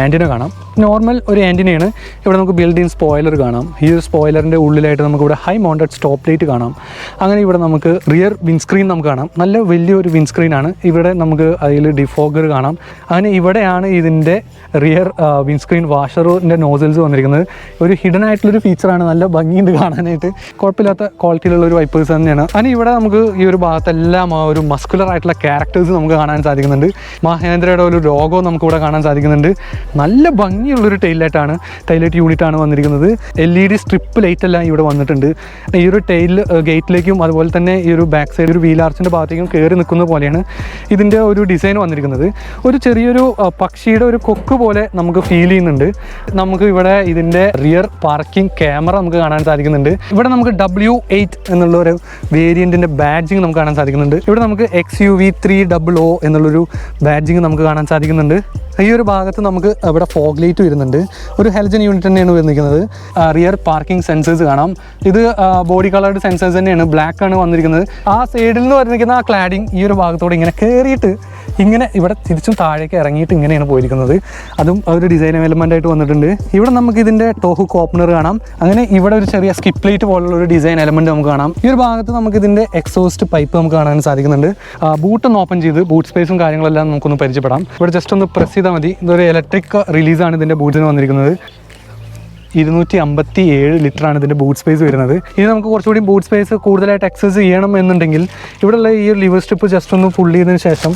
ആൻറ്റിന കാണാം. നോർമൽ ഒരു ആൻറ്റിനയാണ്. ഇവിടെ നമുക്ക് ബിൽഡ് ഇൻ സ്പോയിലർ കാണാം. ഈ ഒരു സ്പോയിലറിൻ്റെ ഉള്ളിലായിട്ട് നമുക്ക് ഇവിടെ ഹൈ മൗണ്ടഡ് സ്റ്റോപ്പ് ലൈറ്റ് കാണാം. അങ്ങനെ ഇവിടെ നമുക്ക് റിയർ വിൻസ്ക്രീൻ നമുക്ക് കാണാം. നല്ല വലിയൊരു വിൻസ്ക്രീനാണ്. ഇവിടെ നമുക്ക് അതിൽ ഡിഫോഗർ കാണാം. അങ്ങനെ ഇവിടെയാണ് ഇതിൻ്റെ റിയർ വിൻസ്ക്രീൻ വാഷറിൻ്റെ നോസൽസ് വന്നിരിക്കുന്നത്. ഒരു ഹിഡൻ ആയിട്ടുള്ളൊരു ഫീച്ചറാണ്. നല്ല ഭംഗിയുണ്ട് കാണാനായിട്ട്. കുഴപ്പമില്ലാത്ത ക്വാളിറ്റിയിലുള്ള ഒരു വൈപ്പേഴ്സ് തന്നെയാണ്. അങ്ങനെ ഇവിടെ നമുക്ക് ഈ ഒരു ഭാഗത്തെല്ലാം ആ ഒരു മസ്കുലർ ആയിട്ടുള്ള ക്യാരക്ടേഴ്സ് നമുക്ക് കാണാൻ സാധിക്കുന്നുണ്ട്. മഹീന്ദ്രയുടെ ഒരു ലോഗോ നമുക്കിവിടെ കാണാൻ സാധിക്കുന്നുണ്ട്. നല്ല ഭംഗിയുള്ളൊരു ടൈലൈറ്റ് യൂണിറ്റാണ് വന്നിരിക്കുന്നത്. LED സ്ട്രിപ്പ് ലൈറ്റ് എല്ലാം ഇവിടെ വന്നിട്ടുണ്ട്. ഈ ഒരു ടൈൽ ഗേറ്റിലേക്കും അതുപോലെ തന്നെ ഈ ഒരു ബാക്ക് സൈഡ് ഒരു വീലാർച്ചിൻ്റെ ഭാഗത്തേക്കും കയറി നിൽക്കുന്ന പോലെയാണ് ഇതിൻ്റെ ഒരു ഡിസൈൻ വന്നിരിക്കുന്നത്. ഒരു ചെറിയൊരു പക്ഷിയുടെ ഒരു കൊക്ക് പോലെ നമുക്ക് ഫീൽ ചെയ്യുന്നുണ്ട്. നമുക്ക് ഇവിടെ ഇതിൻ്റെ റിയർ പാർക്കിംഗ് ക്യാമറ നമുക്ക് കാണാൻ സാധിക്കുന്നുണ്ട്. ഇവിടെ നമുക്ക് W8 എന്നുള്ള ഒരു വേരിയൻറ്റിൻ്റെ ബാഡ്ജിങ് നമുക്ക് കാണാൻ സാധിക്കുന്നുണ്ട്. ഇവിടെ നമുക്ക് XUV300 എന്നുള്ളൊരു ബാഡ്ജിങ് നമുക്ക് കാണാൻ സാധിക്കുന്നുണ്ട്. ഈ ഒരു ഭാഗത്ത് നമുക്ക് ഇവിടെ ഫോഗ് ലൈറ്റ് വരുന്നുണ്ട്. ഒരു ഹെലജൻ യൂണിറ്റ് തന്നെയാണ് വന്നിരിക്കുന്നത്. റിയർ പാർക്കിംഗ് സെൻസേഴ്സ് കാണാം. ഇത് ബോഡി കളേർഡ് സെൻസേഴ്സ് തന്നെയാണ്, ബ്ലാക്ക് ആണ് വന്നിരിക്കുന്നത്. ആ സൈഡിൽ നിന്ന് വന്നിരിക്കുന്ന ആ ക്ലാഡിങ് ഈ ഒരു ഭാഗത്തോടെ ഇങ്ങനെ കയറിയിട്ട് ഇങ്ങനെ ഇവിടെ തിരിച്ചും താഴേക്ക് ഇറങ്ങിയിട്ട് ഇങ്ങനെയാണ് പോയിരിക്കുന്നത്. അതും ഒരു ഡിസൈൻ എലമെൻ്റ് ആയിട്ട് വന്നിട്ടുണ്ട്. ഇവിടെ നമുക്ക് ഇതിൻ്റെ ടോഹുക്ക് ഓപ്പണർ കാണാം. അങ്ങനെ ഇവിടെ ഒരു ചെറിയ സ്കിപ്പ് ലൈറ്റ് പോലുള്ള ഒരു ഡിസൈൻ എലമെൻറ്റ് നമുക്ക് കാണാം. ഈ ഒരു ഭാഗത്ത് നമുക്ക് ഇതിൻ്റെ എക്സോസ്റ്റ് പൈപ്പ് നമുക്ക് കാണാൻ സാധിക്കുന്നുണ്ട്. ബൂട്ട് ഒന്ന് ഓപ്പൺ ചെയ്ത് ബൂട്ട് സ്പേസും കാര്യങ്ങളെല്ലാം നമുക്കൊന്ന് പരിചയപ്പെടാം. ഇവിടെ ജസ്റ്റ് ഒന്ന് പ്രസ് ചെയ്താൽ മതി. ഇതൊരു ഇലക്ട്രിക് റിലീസാണ് ഇതിൻ്റെ ബൂട്ടിന് വന്നിരിക്കുന്നത്. 257 ലിറ്ററാണ് ഇതിൻ്റെ ബൂട്ട് സ്പേസ് വരുന്നത്. ഇനി നമുക്ക് കുറച്ചുകൂടി ബൂട്ട് സ്പേസ് കൂടുതലായിട്ട് എക്സസ് ചെയ്യണം എന്നുണ്ടെങ്കിൽ ഇവിടെയുള്ള ഈ ഒരു ലിവർ സ്ട്രിപ്പ് ജസ്റ്റ് ഒന്ന് ഫുൾ ചെയ്തതിന് ശേഷം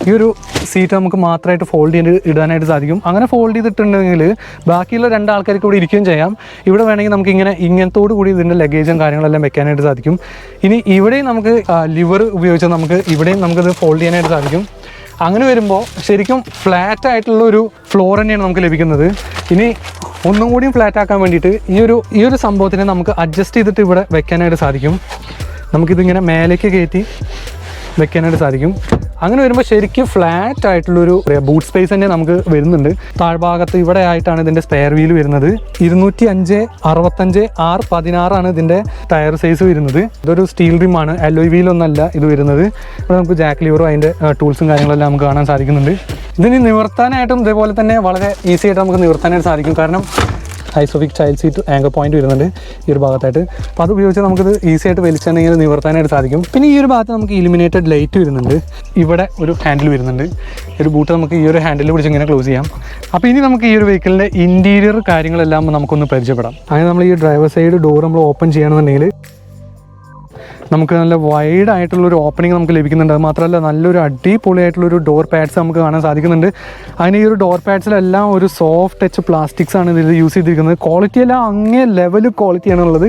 ഈ ഒരു സീറ്റ് നമുക്ക് മാത്രമായിട്ട് ഫോൾഡ് ചെയ്ത് ഇടാനായിട്ട് സാധിക്കും. അങ്ങനെ ഫോൾഡ് ചെയ്തിട്ടുണ്ടെങ്കിൽ ബാക്കിയുള്ള 2 ആൾക്കാർക്ക് ഇവിടെ ഇരിക്കുകയും ചെയ്യാം. ഇവിടെ വേണമെങ്കിൽ നമുക്ക് ഇങ്ങനത്തോടു കൂടി ഇതിൻ്റെ ലഗേജും കാര്യങ്ങളെല്ലാം വെക്കാനായിട്ട് സാധിക്കും. ഇനി ഇവിടെയും നമുക്ക് ലിവർ ഉപയോഗിച്ച് നമുക്ക് ഇവിടെയും നമുക്കിത് ഫോൾഡ് ചെയ്യാനായിട്ട് സാധിക്കും. അങ്ങനെ വരുമ്പോൾ ശരിക്കും ഫ്ലാറ്റ് ആയിട്ടുള്ള ഒരു ഫ്ലോർ തന്നെയാണ് നമുക്ക് ലഭിക്കുന്നത്. ഇനി ഒന്നും കൂടിയും ഫ്ലാറ്റ് ആക്കാൻ വേണ്ടിയിട്ട് ഈ ഒരു സംഭവത്തിനെ നമുക്ക് അഡ്ജസ്റ്റ് ചെയ്തിട്ട് ഇവിടെ വെക്കാനായിട്ട് സാധിക്കും. നമുക്കിതിങ്ങനെ മേലേക്ക് കയറ്റി വെക്കാനായിട്ട് സാധിക്കും. അങ്ങനെ വരുമ്പോൾ ശരിക്കും ഫ്ലാറ്റ് ആയിട്ടുള്ളൊരു ബൂട്ട് സ്പേസ് തന്നെ നമുക്ക് വരുന്നുണ്ട്. താഴ്ഭാഗത്ത് ഇവിടെ ആയിട്ടാണ് ഇതിൻ്റെ സ്പെയർ വീൽ വരുന്നത്. 205/65/R16 ഇതിൻ്റെ ടയർ സൈസ് വരുന്നത്. ഇതൊരു സ്റ്റീൽ റിമാണ്, അലോയ് വീലൊന്നല്ല ഇത് വരുന്നത്. ഇവിടെ നമുക്ക് ജാക്ക് ലിവറും അതിൻ്റെ ടൂൾസും കാര്യങ്ങളെല്ലാം നമുക്ക് കാണാൻ സാധിക്കുന്നുണ്ട്. ഇതിന് നിവർത്താനായിട്ടും ഇതേപോലെ തന്നെ വളരെ ഈസി ആയിട്ട് നമുക്ക് നിവർത്താനായിട്ട് സാധിക്കും. കാരണം ISOFIX child seat anchor point വരുന്നുണ്ട് ഈ ഒരു ഭാഗത്തായിട്ട്. അപ്പോൾ അത് ഉപയോഗിച്ച് നമുക്കിത് ഈസി ആയിട്ട് വലിച്ചെന്നെങ്കിൽ നിവർത്താനായിട്ട് സാധിക്കും. പിന്നെ ഈ ഒരു ഭാഗത്ത് നമുക്ക് ഇലുമിനേറ്റഡ് ലൈറ്റ് വരുന്നുണ്ട്. ഇവിടെ ഒരു ഹാൻഡിൽ വരുന്നുണ്ട്. ഒരു ബൂട്ട് നമുക്ക് ഈ ഒരു ഹാൻഡിൽ പിടിച്ച് ഇങ്ങനെ ക്ലോസ് ചെയ്യാം. അപ്പോൾ ഇനി നമുക്ക് ഈ ഒരു വെഹിക്കിളിൻ്റെ ഇൻറ്റീരിയർ കാര്യങ്ങളെല്ലാം നമുക്കൊന്ന് പരിചയപ്പെടാം. അങ്ങനെ നമ്മൾ ഈ ഡ്രൈവർ സൈഡ് ഡോർ നമ്മൾ ഓപ്പൺ ചെയ്യണമെന്നുണ്ടെങ്കിൽ നമുക്ക് നല്ല വൈഡ് ആയിട്ടുള്ളൊരു ഓപ്പണിംഗ് നമുക്ക് ലഭിക്കുന്നുണ്ട്. അത് മാത്രമല്ല നല്ലൊരു അടിപൊളിയായിട്ടുള്ളൊരു ഡോർ പാഡ്സ് നമുക്ക് കാണാൻ സാധിക്കുന്നുണ്ട്. അതിന് ഈ ഒരു ഡോർ പാഡ്സിലെല്ലാം ഒരു സോഫ്റ്റ് ടച്ച് പ്ലാസ്റ്റിക്സ് ആണ് ഇതിൽ യൂസ് ചെയ്തിരിക്കുന്നത്. ക്വാളിറ്റി എല്ലാം അങ്ങേ ലെവൽ ക്വാളിറ്റിയാണുള്ളത്.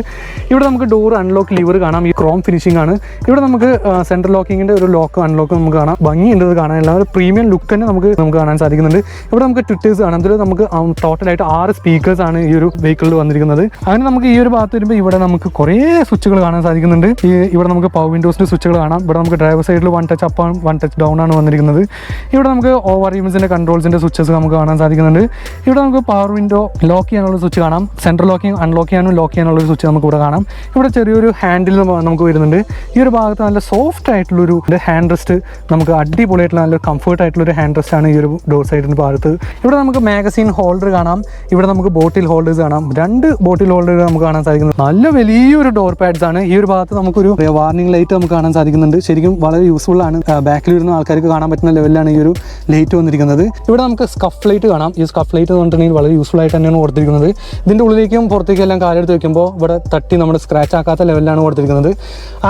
ഇവിടെ നമുക്ക് ഡോർ അൺലോക്ക് ലിവർ കാണാം. ഈ ക്രോം ഫിനിഷിംഗ് ആണ്. ഇവിടെ നമുക്ക് സെൻട്രൽ ലോക്കിങ്ങിൻ്റെ ഒരു ലോക്ക് അൺലോക്ക് നമുക്ക് കാണാം. ഭംഗിയുണ്ട് ഇത് കാണാനുള്ള ഒരു പ്രീമിയം ലുക്ക് തന്നെ നമുക്ക് കാണാൻ സാധിക്കുന്നുണ്ട്. ഇവിടെ നമുക്ക് ട്വിറ്റേഴ്സ് കാണാം. അതിൽ നമുക്ക് ടോട്ടലായിട്ട് 6 സ്പീക്കേഴ്സ് ആണ് ഈ ഒരു വെഹിക്കിളിൽ വന്നിരിക്കുന്നത്. അങ്ങനെ നമുക്ക് ഈ ഒരു ഭാഗത്ത് വരുമ്പോൾ ഇവിടെ നമുക്ക് കുറേ സ്വിച്ചുകൾ കാണാൻ സാധിക്കുന്നുണ്ട്. ഇവിടെ നമുക്ക് പവർ വിൻഡോസിൻ്റെ സ്വിച്ചുകൾ കാണാം. ഇവിടെ നമുക്ക് ഡ്രൈവർ സൈഡിൽ 1 ടച്ച് അപ്പ് 1 ടച്ച് ഡൗൺ ആണ് വന്നിരിക്കുന്നത്. ഇവിടെ നമുക്ക് ഓവർ ഈവൻസിൻ്റെ കൺട്രോൾസിൻ്റെ സ്വിച്ചസ് നമുക്ക് കാണാൻ സാധിക്കുന്നുണ്ട്. ഇവിടെ നമുക്ക് പവർ വിൻഡോ ലോക്ക് ചെയ്യാനുള്ള സ്വിച്ച് കാണാം. സെൻട്രൽ ലോക്കിംഗ് അൺലോക്ക് ചെയ്യാനും ലോക്ക് ചെയ്യാനുള്ള ഒരു സ്വിച്ച് നമുക്ക് ഇവിടെ കാണാം. ഇവിടെ ചെറിയൊരു ഹാൻഡിൽ നമുക്ക് വരുന്നുണ്ട്. ഈ ഒരു ഭാഗത്ത് നല്ല സോഫ്റ്റ് ആയിട്ടുള്ളൊരു ഹാൻഡ് റെസ്റ്റ്, നമുക്ക് അടിപൊളിയായിട്ടുള്ള നല്ലൊരു കംഫർട്ട് ആയിട്ടുള്ളൊരു ഹാൻഡ് റെസ്റ്റ് ആണ് ഈ ഒരു ഡോർ സൈഡിൻ്റെ ഭാഗത്ത്. ഇവിടെ നമുക്ക് മാഗസീൻ ഹോൾഡർ കാണാം. ഇവിടെ നമുക്ക് ബോട്ടിൽ ഹോൾഡേഴ്സ് കാണാം. 2 ബോട്ടിൽ ഹോൾഡർ നമുക്ക് കാണാൻ സാധിക്കുന്നത്. നല്ല വലിയൊരു ഡോർ പാഡ്സ് ആണ്. ഈ ഒരു ഭാഗത്ത് നമുക്കൊരു വാർണിംഗ് ലൈറ്റ് നമുക്ക് കാണാൻ സാധിക്കുന്നുണ്ട്. ശരിക്കും വളരെ യൂസ്ഫുൾ ആണ്. ബാക്കിൽ വരുന്ന ആൾക്കാർക്ക് കാണാൻ പറ്റുന്ന ലെവലിലാണ് ഈ ഒരു ലൈറ്റ് വന്നിരിക്കുന്നത്. ഇവിടെ നമുക്ക് സ്കഫ് ലൈറ്റ് കാണാം. ഈ സ്കഫ് ലൈറ്റ് എന്ന് പറഞ്ഞിട്ടുണ്ടെങ്കിൽ വളരെ യൂസ്ഫുൾ ആയിട്ട് തന്നെയാണ് കൊടുത്തിരിക്കുന്നത്. ഇതിൻ്റെ ഉള്ളിലേക്കും പുറത്തേക്കും എല്ലാം കാലെടുത്ത് വെക്കുമ്പോൾ ഇവിടെ തട്ടി നമ്മുടെ സ്ക്രാച്ച് ആക്കാത്ത ലെവലിലാണ് കൊടുത്തിരിക്കുന്നത്.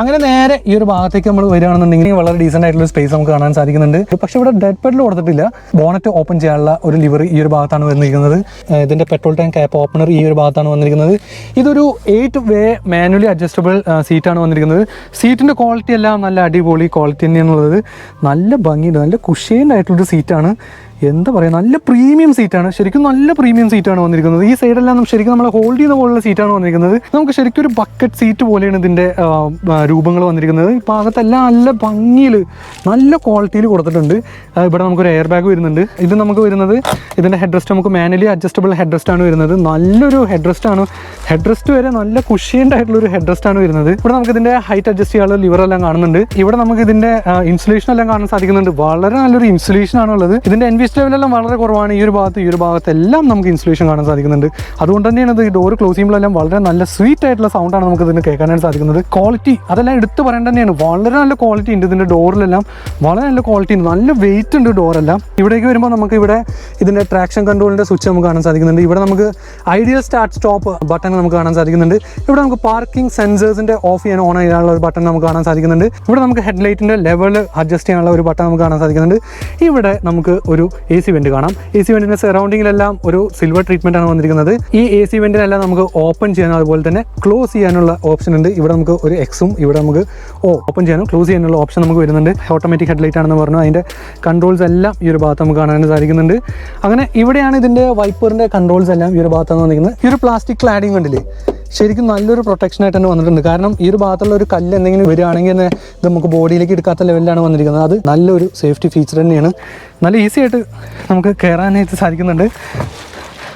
അങ്ങനെ നേരെ ഈ ഒരു ഭാഗത്തേക്ക് നമ്മൾ വരികയാണെന്നുണ്ടെങ്കിൽ വളരെ ഡീസൻ്റ് ആയിട്ടുള്ള സ്പേസ് നമുക്ക് കാണാൻ സാധിക്കുന്നുണ്ട്. പക്ഷേ ഇവിടെ ഡെഡ് പെഡൽ കൊടുത്തിട്ടില്ല. ബോണറ്റ് ഓപ്പൺ ചെയ്യാനുള്ള ഒരു ലിവർ ഈ ഒരു ഭാഗത്താണ് വന്നിരിക്കുന്നത്. ഇതിൻ്റെ പെട്രോൾ ടാങ്ക് ക്യാപ്പ് ഓപ്പണർ ഈ ഒരു ഭാഗത്താണ് വന്നിരിക്കുന്നത്. ഇതൊരു 8 വേ മാനുവലി അഡ്ജസ്റ്റബിൾ സീറ്റാണ് വന്നിരിക്കുന്നത്. സീറ്റിൻ്റെ ക്വാളിറ്റി എല്ലാം നല്ല അടിപൊളി ക്വാളിറ്റി തന്നെയാണുള്ളത്. നല്ല ഭംഗിയുണ്ട്, നല്ല കുഷ്യൻ ആയിട്ടുള്ളൊരു സീറ്റാണ്. എന്താ പറയുക, നല്ല പ്രീമിയം സീറ്റാണ്. ശരിക്കും നല്ല പ്രീമിയം സീറ്റാണ് വന്നിരിക്കുന്നത്. ഈ സൈഡെല്ലാം ശരിക്കും നമ്മൾ ഹോൾഡ് ചെയ്യുന്ന പോലുള്ള സീറ്റാണ് വന്നിരിക്കുന്നത്. നമുക്ക് ശരിക്കും ഒരു ബക്കറ്റ് സീറ്റ് പോലെയാണ് ഇതിൻ്റെ രൂപങ്ങൾ വന്നിരിക്കുന്നത്. ഈ ഭാഗത്തെല്ലാം നല്ല ഭംഗിയിൽ നല്ല ക്വാളിറ്റിയിൽ കൊടുത്തിട്ടുണ്ട്. ഇവിടെ നമുക്കൊരു എയർ ബാഗ് വരുന്നുണ്ട്. ഇത് നമുക്ക് വരുന്നത് ഇതിൻ്റെ ഹെഡ് റെസ്റ്റ് നമുക്ക് മാനുവലി അഡ്ജസ്റ്റബിൾ ഹെഡ് റെസ്റ്റ് ആണ് വരുന്നത്. നല്ലൊരു ഹെഡ് റെസ്റ്റ് ആണ്. ഹെഡ് റെസ്റ്റ് വരെ നല്ല കുഷ്യൻ്റ് ആയിട്ടുള്ളൊരു ഹെഡ് റെസ്റ്റ് ആണ് വരുന്നത്. ഇവിടെ നമുക്ക് ഇതിൻ്റെ ഹൈറ്റ് അഡ്ജസ്റ്റ് ചെയ്യാനുള്ള ലിവറെല്ലാം കാണുന്നുണ്ട്. ഇവിടെ നമുക്ക് ഇതിൻ്റെ ഇൻസുലേഷൻ എല്ലാം കാണാൻ സാധിക്കുന്നുണ്ട്. വളരെ നല്ലൊരു ഇൻസുലേഷൻ ആണുള്ളത്. ഇതിൻ്റെ ലെവലെല്ലാം വളരെ കുറവാണ്. ഈ ഒരു ഭാഗത്തെല്ലാം നമുക്ക് ഇൻസുലേഷൻ കാണാൻ സാധിക്കുന്നുണ്ട്. അതുകൊണ്ട് തന്നെയാണ് ഇത് ഡോർ ക്ലോസ് ചെയ്യുമ്പോഴെല്ലാം വളരെ നല്ല സ്വീറ്റ് ആയിട്ടുള്ള സൗണ്ടാണ് നമുക്ക് ഇതിന് കേൾക്കാനായിട്ട് സാധിക്കുന്നത്. ക്വാളിറ്റി അതെല്ലാം എടുത്ത് പറയേണ്ട തന്നെയാണ്. വളരെ നല്ല ക്വാളിറ്റി ഉണ്ട് ഇതിൻ്റെ ഡോറിലെല്ലാം. വളരെ നല്ല ക്വാളിറ്റി ഉണ്ട്. നല്ല വെയിറ്റ് ഉണ്ട് ഡോറെല്ലാം. ഇവിടേക്ക് വരുമ്പോൾ നമുക്ക് ഇവിടെ ഇതിൻ്റെ ട്രാക്ഷൻ കൺട്രോളിൻ്റെ സ്വിച്ച് നമുക്ക് കാണാൻ സാധിക്കുന്നുണ്ട്. ഇവിടെ നമുക്ക് ഐഡിയൽ സ്റ്റാർട്ട് സ്റ്റോപ്പ് ബട്ടൺ നമുക്ക് കാണാൻ സാധിക്കുന്നുണ്ട്. ഇവിടെ നമുക്ക് പാർക്കിംഗ് സെൻസേഴ്സിൻ്റെ ഓഫ് ചെയ്യാൻ ഓൺ ചെയ്യാനുള്ള ഒരു ബട്ടൺ നമുക്ക് കാണാൻ സാധിക്കുന്നുണ്ട്. ഇവിടെ നമുക്ക് ഹെഡ്ലൈറ്റിൻ്റെ ലെവൽ അഡ്ജസ്റ്റ് ചെയ്യാനുള്ള ഒരു ബട്ടൺ നമുക്ക് കാണാൻ സാധിക്കുന്നുണ്ട്. ഇവിടെ നമുക്ക് ഒരു AC വെന്റ് കാണാം. AC വെന്റിന്റെ സറൗണ്ടിങ്ങിലെല്ലാം ഒരു സിൽവർ ട്രീറ്റ്മെന്റ് ആണ് വന്നിരിക്കുന്നത്. ഈ AC വെന്റിനെല്ലാം നമുക്ക് ഓപ്പൺ ചെയ്യാനും അതുപോലെ തന്നെ ക്ലോസ് ചെയ്യാനുള്ള ഓപ്ഷൻ ഉണ്ട്. ഇവിടെ നമുക്ക് ഒരു എക്സും ഇവിടെ നമുക്ക് ഓപ്പൺ ചെയ്യാനും ക്ലോസ് ചെയ്യാനുള്ള ഓപ്ഷൻ നമുക്ക് വരുന്നുണ്ട്. ഓട്ടോമാറ്റിക് ഹെഡ്ലൈറ്റ് ആണെന്ന് പറഞ്ഞു. അതിൻ്റെ കൺട്രോൾസ് എല്ലാം ഈ ഒരു ഭാഗത്ത് നമുക്ക് കാണാൻ സാധിക്കുന്നുണ്ട്. അങ്ങനെ ഇവിടെയാണ് ഇതിൻ്റെ വൈപ്പറിൻ്റെ കൺട്രോൾസ് എല്ലാം ഈ ഒരു ഭാഗത്താണ് വന്നിരിക്കുന്നത്. ഈ ഒരു പ്ലാസ്റ്റിക് ക്ലാഡിങ് കണ്ടില്ലേ, ശരിക്കും നല്ലൊരു പ്രൊട്ടക്ഷനായിട്ട് തന്നെ വന്നിട്ടുണ്ട്. കാരണം ഈ ഒരു ഭാഗത്തുള്ള ഒരു കല്ല് എന്തെങ്കിലും വരികയാണെങ്കിൽ തന്നെ ഇത് നമുക്ക് ബോഡിയിലേക്ക് എടുക്കാത്ത ലെവലിലാണ് വന്നിരിക്കുന്നത്. അത് നല്ലൊരു സേഫ്റ്റി ഫീച്ചർ തന്നെയാണ്. നല്ല ഈസി ആയിട്ട് നമുക്ക് കയറാനായിട്ട് സാധിക്കുന്നുണ്ട്.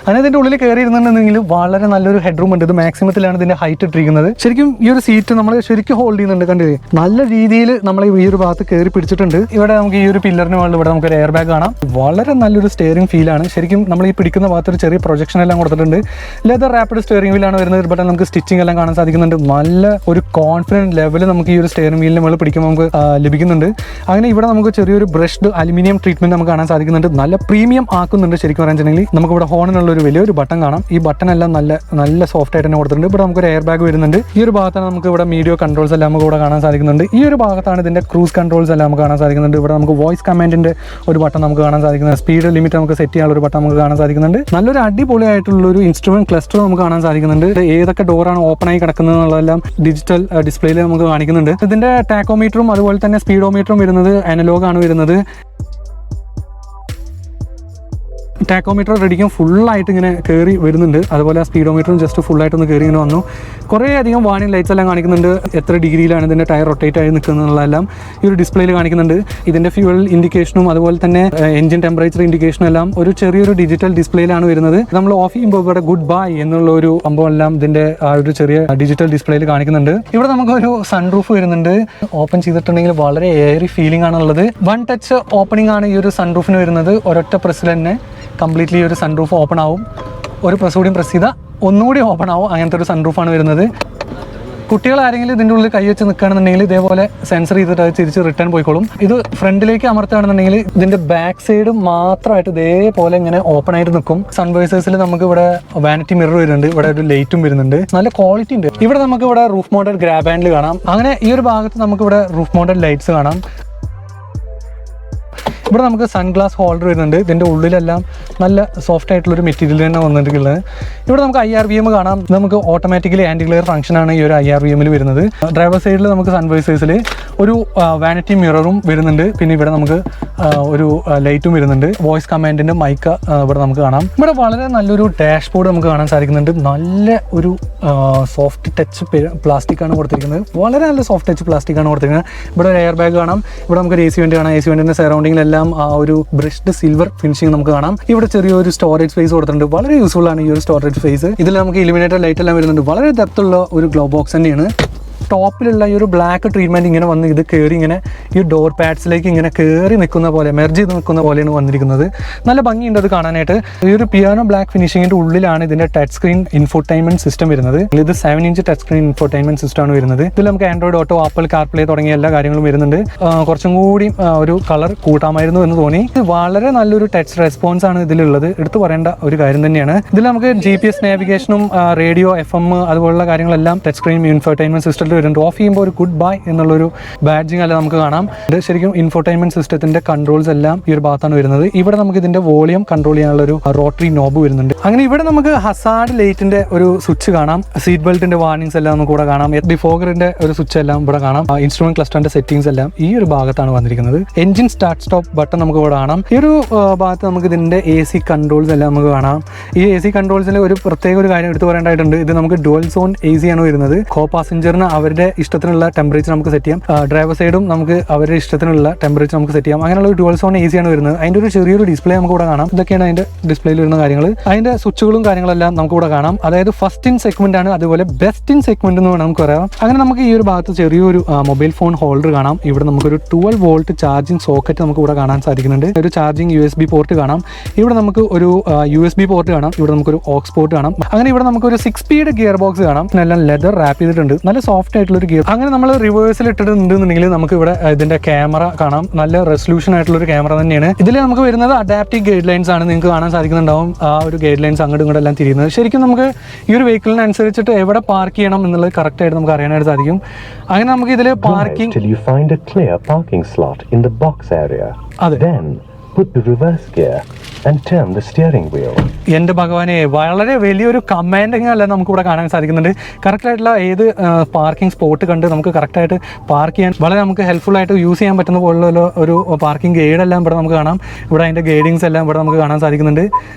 അങ്ങനെ ഇതിൻ്റെ ഉള്ളിൽ കയറി ഇരുന്നുണ്ടെങ്കിൽ വളരെ നല്ലൊരു ഹെഡ് റൂം ഉണ്ട്. ഇത് മാക്സിമത്തിലാണ് ഇതിൻ്റെ ഹൈറ്റ് ഇട്ടിരിക്കുന്നത്. ശരിക്കും ഈ ഒരു സീറ്റ് നമ്മൾ ശരിക്കും ഹോൾഡ് ചെയ്യുന്നുണ്ട്. കണ്ടില്ലേ, നല്ല രീതിയിൽ നമ്മൾ ഈ ഒരു ഭാഗത്ത് കയറി പിടിച്ചിട്ടുണ്ട്. ഇവിടെ നമുക്ക് ഈ ഒരു പില്ലറിന് മുകളിൽ ഇവിടെ നമുക്കൊരു എയർ ബാഗ് കാണാം. വളരെ നല്ലൊരു സ്റ്റിയറിംഗ് ഫീലാണ്. ശരിക്കും നമ്മൾ ഈ പിടിക്കുന്ന ഭാഗത്ത് ഒരു ചെറിയ പ്രൊജക്ഷൻ എല്ലാം കൊടുത്തിട്ടുണ്ട്. ലെതർ റാപ്പിഡ് സ്റ്റിയറിംഗ് വീലാണ് വരുന്നത്. ഇവിടെ നമുക്ക് സ്റ്റിച്ചിങ് എല്ലാം കാണാൻ സാധിക്കുന്നുണ്ട്. നല്ല ഒരു കോൺഫിഡൻറ്റ് ലെവൽ നമുക്ക് ഈ ഒരു സ്റ്റിയറിംഗ് വീലിന് മുകളിൽ പിടിക്കുമ്പോൾ നമുക്ക് ലഭിക്കുന്നുണ്ട്. അങ്ങനെ ഇവിടെ നമുക്ക് ചെറിയൊരു ബ്രഷ്ഡ് അലുമിനിയം ട്രീറ്റ്മെന്റ് നമുക്ക് കാണാൻ സാധിക്കുന്നുണ്ട്. നല്ല പ്രീമിയം ആക്കുന്നുണ്ട്. ശരിക്കും പറയാൻ നമുക്ക് ഇവിടെ ഹോണിനുള്ള ഒരു വലിയൊരു ബട്ടൺ കാണാം. ഈ ബട്ടൺ എല്ലാം നല്ല സോഫ്റ്റ് ആയിട്ട് തന്നെ കൊടുത്തിട്ടുണ്ട്. ഇവിടെ നമുക്കൊരു എയർ ബാഗ് വരുന്നുണ്ട്. ഈ ഒരു ഭാഗത്താണ് നമുക്ക് ഇവിടെ മീഡിയോ കൺട്രോൾസ് എല്ലാം നമുക്ക് ഇവിടെ കാണാൻ സാധിക്കുന്നുണ്ട്. ഈ ഒരു ഭാഗത്താണ് ഇതിന്റെ ക്രൂസ് കൺട്രോൾസ് എല്ലാം നമുക്ക് കാണാൻ സാധിക്കുന്നുണ്ട്. ഇവിടെ നമുക്ക് വോയിസ് കമാൻഡിന്റെ ഒരു ബട്ടൺ നമുക്ക് കാണാൻ സാധിക്കുന്നുണ്ട്. സ്പീഡ് ലിമിറ്റ് നമുക്ക് സെറ്റ് ചെയ്യാനുള്ള ഒരു ബട്ടൺ നമുക്ക് കാണാൻ സാധിക്കുന്നുണ്ട്. നല്ലൊരു അടിപൊളിയായിട്ടുള്ള ഒരു ഇൻസ്ട്രുമെന്റ് ക്ലസ്റ്റർ നമുക്ക് കാണാൻ സാധിക്കുന്നുണ്ട്. ഏതൊക്കെ ഡോറാണ് ഓപ്പൺ ആയി കിടക്കുന്നത് എന്നുള്ളതെല്ലാം ഡിജിറ്റൽ ഡിസ്പ്ലേയിൽ നമുക്ക് കാണിക്കുന്നുണ്ട്. ഇതിന്റെ ടാക്കോമീറ്ററും അതുപോലെ തന്നെ സ്പീഡോമീറ്ററും വരുന്നത് അനലോഗ് ആണ് വരുന്നത്. ടാക്കോമീറ്റർ റെഡിക്കും ഫുള്ളായിട്ട് ഇങ്ങനെ കയറി വരുന്നുണ്ട്. അതുപോലെ സ്പീഡോമീറ്ററും ജസ്റ്റ് ഫുള്ളായിട്ടൊന്ന് കയറി ഇങ്ങനെ വന്നു. കുറേ അധികം വാർണിംഗ് ലൈറ്റ്സ് എല്ലാം കാണിക്കുന്നുണ്ട്. എത്ര ഡിഗ്രിയിലാണ് ഇതിൻ്റെ ടയർ റൊട്ടേറ്റ് ആയി നിൽക്കുന്നതെല്ലാം ഈ ഒരു ഡിസ്പ്ലേയിൽ കാണിക്കുന്നുണ്ട്. ഇതിൻ്റെ ഫ്യൂവൽ ഇൻഡിക്കേഷനും അതുപോലെ തന്നെ എഞ്ചിൻ ടെമ്പറേച്ചർ ഇൻഡിക്കേഷനും എല്ലാം ഒരു ചെറിയൊരു ഡിജിറ്റൽ ഡിസ്പ്ലേയിലാണ് വരുന്നത്. നമ്മൾ ഓഫ് ചെയ്യുമ്പോൾ ഇവിടെ ഗുഡ് ബൈ എന്നുള്ള ഒരു സംഭവം എല്ലാം ഇതിൻ്റെ ആ ഒരു ചെറിയ ഡിജിറ്റൽ ഡിസ്പ്ലേയിൽ കാണിക്കുന്നുണ്ട്. ഇവിടെ നമുക്കൊരു സൺറൂഫ് വരുന്നുണ്ട്. ഓപ്പൺ ചെയ്തിട്ടുണ്ടെങ്കിൽ വളരെ എയറി ഫീലിംഗ് ആണുള്ളത്. വൺ ടച്ച് ഓപ്പണിംഗ് ആണ് ഈ ഒരു സൺറൂഫിന് വരുന്നത്. ഒരൊറ്റ പ്രസ്സിൽ തന്നെ കംപ്ലീറ്റ്ലി ഒരു സൺറൂഫ് ഓപ്പൺ ആവും. ഒരു പ്രസ് കൂടി പ്രസ് ചെയ്താൽ ഒന്നുകൂടി ഓപ്പൺ ആവും. അങ്ങനത്തെ ഒരു സൺറൂഫാണ് വരുന്നത്. കുട്ടികൾ ആരെങ്കിലും ഇതിൻ്റെ ഉള്ളിൽ കൈ വെച്ച് നിൽക്കുകയാണെന്നുണ്ടെങ്കിൽ ഇതേപോലെ സെൻസർ ചെയ്തിട്ട് അത് തിരിച്ച് റിട്ടേൺ പോയിക്കോളും. ഇത് ഫ്രണ്ടിലേക്ക് അമർത്തുകയാണെന്നുണ്ടെങ്കിൽ ഇതിൻ്റെ ബാക്ക് സൈഡ് മാത്രമായിട്ട് ഇതേപോലെ ഇങ്ങനെ ഓപ്പൺ ആയിട്ട് നിൽക്കും. സൺവൈസേഴ്സിൽ നമുക്ക് ഇവിടെ വാനിറ്റി മിറർ വരുന്നുണ്ട്. ഇവിടെ ഒരു ലൈറ്റും വരുന്നുണ്ട്. നല്ല ക്വാളിറ്റി ഉണ്ട്. ഇവിടെ നമുക്ക് ഇവിടെ റൂഫ് മൗണ്ടഡ് ഗ്രാബ് ഹാൻഡിൽ കാണാം. അങ്ങനെ ഈ ഒരു ഭാഗത്ത് നമുക്ക് ഇവിടെ റൂഫ് മൗണ്ടഡ് ലൈറ്റ്സ് കാണാം. ഇവിടെ നമുക്ക് സൺഗ്ലാസ് ഹോൾഡർ വരുന്നുണ്ട്. ഇതിൻ്റെ ഉള്ളിലെല്ലാം നല്ല സോഫ്റ്റ് ആയിട്ടുള്ളൊരു മെറ്റീരിയൽ തന്നെ വന്നിട്ടുള്ളത്. ഇവിടെ നമുക്ക് IRVM കാണാം. നമുക്ക് ഓട്ടോമാറ്റിക്കലി ആൻറ്റി ഗ്ലെയർ ഫംഗ്ഷനാണ് ഈ ഒരു IRVM വരുന്നത്. ഡ്രൈവർ സൈഡിൽ നമുക്ക് സൺവൈസേഴ്സിൽ ഒരു വാനിറ്റി മിററും വരുന്നുണ്ട്. പിന്നെ ഇവിടെ നമുക്ക് ഒരു ലൈറ്റും വരുന്നുണ്ട്. വോയിസ് കമാൻഡിൻ്റെ മൈക്ക് ഇവിടെ നമുക്ക് കാണാം. ഇവിടെ വളരെ നല്ലൊരു ഡാഷ്ബോർഡ് നമുക്ക് കാണാൻ സാധിക്കുന്നുണ്ട്. നല്ല ഒരു സോഫ്റ്റ് ടച്ച് പ്ലാസ്റ്റിക് ആണ് കൊടുത്തിരിക്കുന്നത്. വളരെ നല്ല സോഫ്റ്റ് ടച്ച് പ്ലാസ്റ്റിക് ആണ് കൊടുത്തിരിക്കുന്നത്. ഇവിടെ ഒരു എയർ ബാഗ് കാണാം. ഇവിടെ നമുക്ക് AC വെന്റ് കാണാം. AC വെന്റിൻ്റെ സറൗണ്ടിങ്ങിലെല്ലാം ആ ഒരു ബ്രഷ്ഡ് സിൽവർ ഫിനിഷിംഗ് നമുക്ക് കാണാം. ഇവിടെ ചെറിയൊരു സ്റ്റോറേജ് സ്പേസ് കൊടുത്തിട്ടുണ്ട്. വളരെ യൂസ്ഫുൾ ആണ് ഈ ഒരു സ്റ്റോറേജ് സ്പേസ്. ഇതിൽ നമുക്ക് ഇലുമിനേറ്റഡ് ലൈറ്റ് എല്ലാം വരുന്നുണ്ട്. വളരെ ഡെപ്ത് ഉള്ള ഒരു ഗ്ലോ ബോക്സ് തന്നെയാണ്. ടോപ്പിലുള്ള ഈ ഒരു ബ്ലാക്ക് ട്രീറ്റ്മെൻറ്റ് ഇങ്ങനെ വന്ന് ഇത് കയറി ഇങ്ങനെ ഈ ഡോർ പാഡ്സിലേക്ക് ഇങ്ങനെ കയറി നിൽക്കുന്ന പോലെ മെർജ് ചെയ്ത് നിൽക്കുന്ന പോലെയാണ് വന്നിരിക്കുന്നത്. നല്ല ഭംഗിയുണ്ട് അത് കാണാനായിട്ട്. ഈ ഒരു പിയാനോ ബ്ലാക്ക് ഫിനിഷിങ്ങിൻ്റെ ഉള്ളിലാണ് ഇതിൻ്റെ ടച്ച് സ്ക്രീൻ ഇൻഫോർടൈൻമെൻറ്റ് സിസ്റ്റം വരുന്നത്. ഇത് 7 ഇഞ്ച് ടച്ച് സ്ക്രീൻ ഇൻഫോർടൈൻമെൻറ്റ് സിസ്റ്റമാണ് വരുന്നത്. ഇതിൽ നമുക്ക് ആൻഡ്രോയിഡ് ഓട്ടോ, ആപ്പിൾ കാർപ്ലേ തുടങ്ങിയ എല്ലാ കാര്യങ്ങളും വരുന്നുണ്ട്. കുറച്ചും കൂടി ഒരു കളർ കൂട്ടാമായിരുന്നു എന്ന് തോന്നി. വളരെ നല്ലൊരു ടച്ച് റെസ്പോൺസ് ആണ് ഇതിലുള്ളത്. എടുത്തു പറയേണ്ട ഒരു കാര്യം തന്നെയാണ്. ഇതിൽ നമുക്ക് GPS നാവിഗേഷനും റേഡിയോ FM അതുപോലുള്ള കാര്യങ്ങളെല്ലാം ടച്ച് സ്ക്രീൻ ഇൻഫോർടൈൻമെൻറ്റ് സിസ്റ്റത്തിൽ വരുന്നുണ്ട്. ഓഫ് ചെയ്യുമ്പോൾ ഒരു ഗുഡ് ബൈ എന്നുള്ളൊരു ബാഡ്ജിങ് അല്ല നമുക്ക് കാണാം. ഇത് ശരിക്കും ഇൻഫോർടൈൻമെന്റ് സിസ്റ്റത്തിന്റെ കൺട്രോൾസ് എല്ലാം ഈ ഒരു ഭാഗത്താണ് വരുന്നത്. ഇവിടെ നമുക്ക് ഇതിന്റെ വോളിയം കൺട്രോൾ ചെയ്യാനുള്ള ഒരു റോട്ടറി നോബ് വരുന്നുണ്ട്. അങ്ങനെ ഇവിടെ നമുക്ക് ഹസാർഡ് ലൈറ്റിന്റെ ഒരു സ്വിച്ച് കാണാം. സീറ്റ് ബെൽറ്റിന്റെ വാർണിംഗ്സ് എല്ലാം നമുക്ക് ഇവിടെ കാണാം. ഡിഫോഗറിന്റെ ഒരു സ്വിച്ച് എല്ലാം ഇവിടെ കാണാം. ഇൻസ്ട്രുമെന്റ് ക്ലസ്റ്ററിന്റെ സെറ്റിംഗ്സ് എല്ലാം ഈ ഒരു ഭാഗത്താണ് വന്നിരിക്കുന്നത്. എഞ്ചിൻ സ്റ്റാർട്ട് സ്റ്റോപ്പ് ബട്ടൺ നമുക്ക് ഇവിടെ കാണാം. ഈ ഒരു ഭാഗത്ത് നമുക്ക് ഇതിന്റെ AC കൺട്രോൾസ് എല്ലാം നമുക്ക് കാണാം. ഈ AC കൺട്രോൾസിൽ ഒരു പ്രത്യേക ഒരു കാര്യം എടുത്തു പറയേണ്ടതായിട്ടുണ്ട്. ഇത് നമുക്ക് ഡുവൽ സോൺ AC ആണ് വരുന്നത്. കോ പാസഞ്ചറിന് അവരുടെ ഇഷ്ടത്തിനുള്ള ടെമ്പറേച്ചർ നമുക്ക് സെറ്റ് ചെയ്യാം. ഡ്രൈവർ സൈഡും നമുക്ക് അവരുടെ ഇഷ്ടത്തിനുള്ള ടെമ്പറേച്ചർ നമുക്ക് സെറ്റ് ചെയ്യാം. അങ്ങനെയുള്ള ഒരു ഡുവൽ സോൺ AC ആണ് വരുന്നത്. അതിൻ്റെ ഒരു ചെറിയൊരു ഡിസ്പ്ലേ നമുക്ക് ഇവിടെ കാണാം. ഇതൊക്കെയാണ് അതിൻ്റെ ഡിസ്പ്ലേയിൽ വരുന്ന കാര്യങ്ങൾ. അതിൻ്റെ സ്വിച്ചുകളും കാര്യങ്ങളെല്ലാം നമുക്ക് ഇവിടെ കാണാം. അതായത് ഫസ്റ്റ് ഇൻ സെഗ്മെന്റ് ആണ്, അതുപോലെ ബെസ്റ്റ് ഇൻ സെഗ്മെന്റ് എന്ന് വേണം നമുക്ക് പറയാം. അങ്ങനെ നമുക്ക് ഈ ഒരു ഭാഗത്ത് ചെറിയൊരു മൊബൈൽ ഫോൺ ഹോൾഡർ കാണാം. ഇവിടെ നമുക്കൊരു 12 വോൾട്ട് ചാർജിങ് സോക്കറ്റ് നമുക്ക് ഇവിടെ കാണാൻ സാധിക്കുന്നുണ്ട്. ഒരു ചാർജിങ് USB പോർട്ട് കാണാം. ഇവിടെ നമുക്ക് ഒരു USB പോർട്ട് കാണാം. ഇവിടെ നമുക്കൊരു ഓക്സ് പോർട്ട് കാണാം. അങ്ങനെ ഇവിടെ നമുക്കൊരു 6 സ്പീഡ് ഗിയർ ബോക്സ് കാണാം. എല്ലാം ലെതർ റാപ്പ് ചെയ്തിട്ടുണ്ട്. നല്ല സോഫ്റ്റ് ആയിട്ടുള്ള ഒരു ഗിയർ. അങ്ങനെ നമ്മൾ റിവേഴ്സിൽ ഇട്ടിട്ടുണ്ടെന്നുണ്ടെങ്കിൽ നമുക്ക് ഇവിടെ ഇതിന്റെ ക്യാമറ കാണാം. നല്ല റെസൊല്യൂഷൻ ആയിട്ടുള്ള ഒരു ക്യാമറ തന്നെയാണ്. ഇതിൽ നമുക്ക് വരുന്നത് അഡാപ്റ്റീവ് ഗൈഡ് ലൈൻസ് ആണ്. നിങ്ങൾക്ക് കാണാൻ സാധിക്കുന്നുണ്ടാവും ആ ഒരു ഗൈഡ് ലൈൻസ് അങ്ങോട്ടും ഇങ്ങോട്ടും എല്ലാം തിരിയുന്നത്. ശരിക്കും നമുക്ക് ഈ ഒരു വെഹിക്കിളിനനുസരിച്ചിട്ട് എവിടെ പാർക്ക് ചെയ്യണം എന്നുള്ളത് കറക്റ്റ് ആയിട്ട് നമുക്ക് അറിയാനായിട്ട് സാധിക്കും. അങ്ങനെ നമുക്ക് ഇതിൽ parking put the reverse gear and turn the steering wheel. എൻ്റെ ഭഗവാനെ, വളരെ വലിയൊരു കമാൻഡിങ് അല്ല നമുക്ക് ഇവിടെ കാണാൻ സാധിക്കുന്നുണ്ട്. കറക്റ്റായിട്ടുള്ള ഏത് പാർക്കിംഗ് സ്പോട്ട് കണ്ട് നമുക്ക് കറക്റ്റായിട്ട് പാർക്ക് ചെയ്യാൻ വളരെ നമുക്ക് ഹെൽപ്ഫുൾ ആയിട്ട് യൂസ് ചെയ്യാൻ പറ്റുന്ന പോലുള്ള ഒരു പാർക്കിംഗ് ഗൈഡ് എല്ലാം ഇവിടെ നമുക്ക് കാണാം. ഇവിടെ അതിൻ്റെ ഗൈഡിങ്സ് എല്ലാം ഇവിടെ നമുക്ക് കാണാൻ സാധിക്കുന്നുണ്ട്.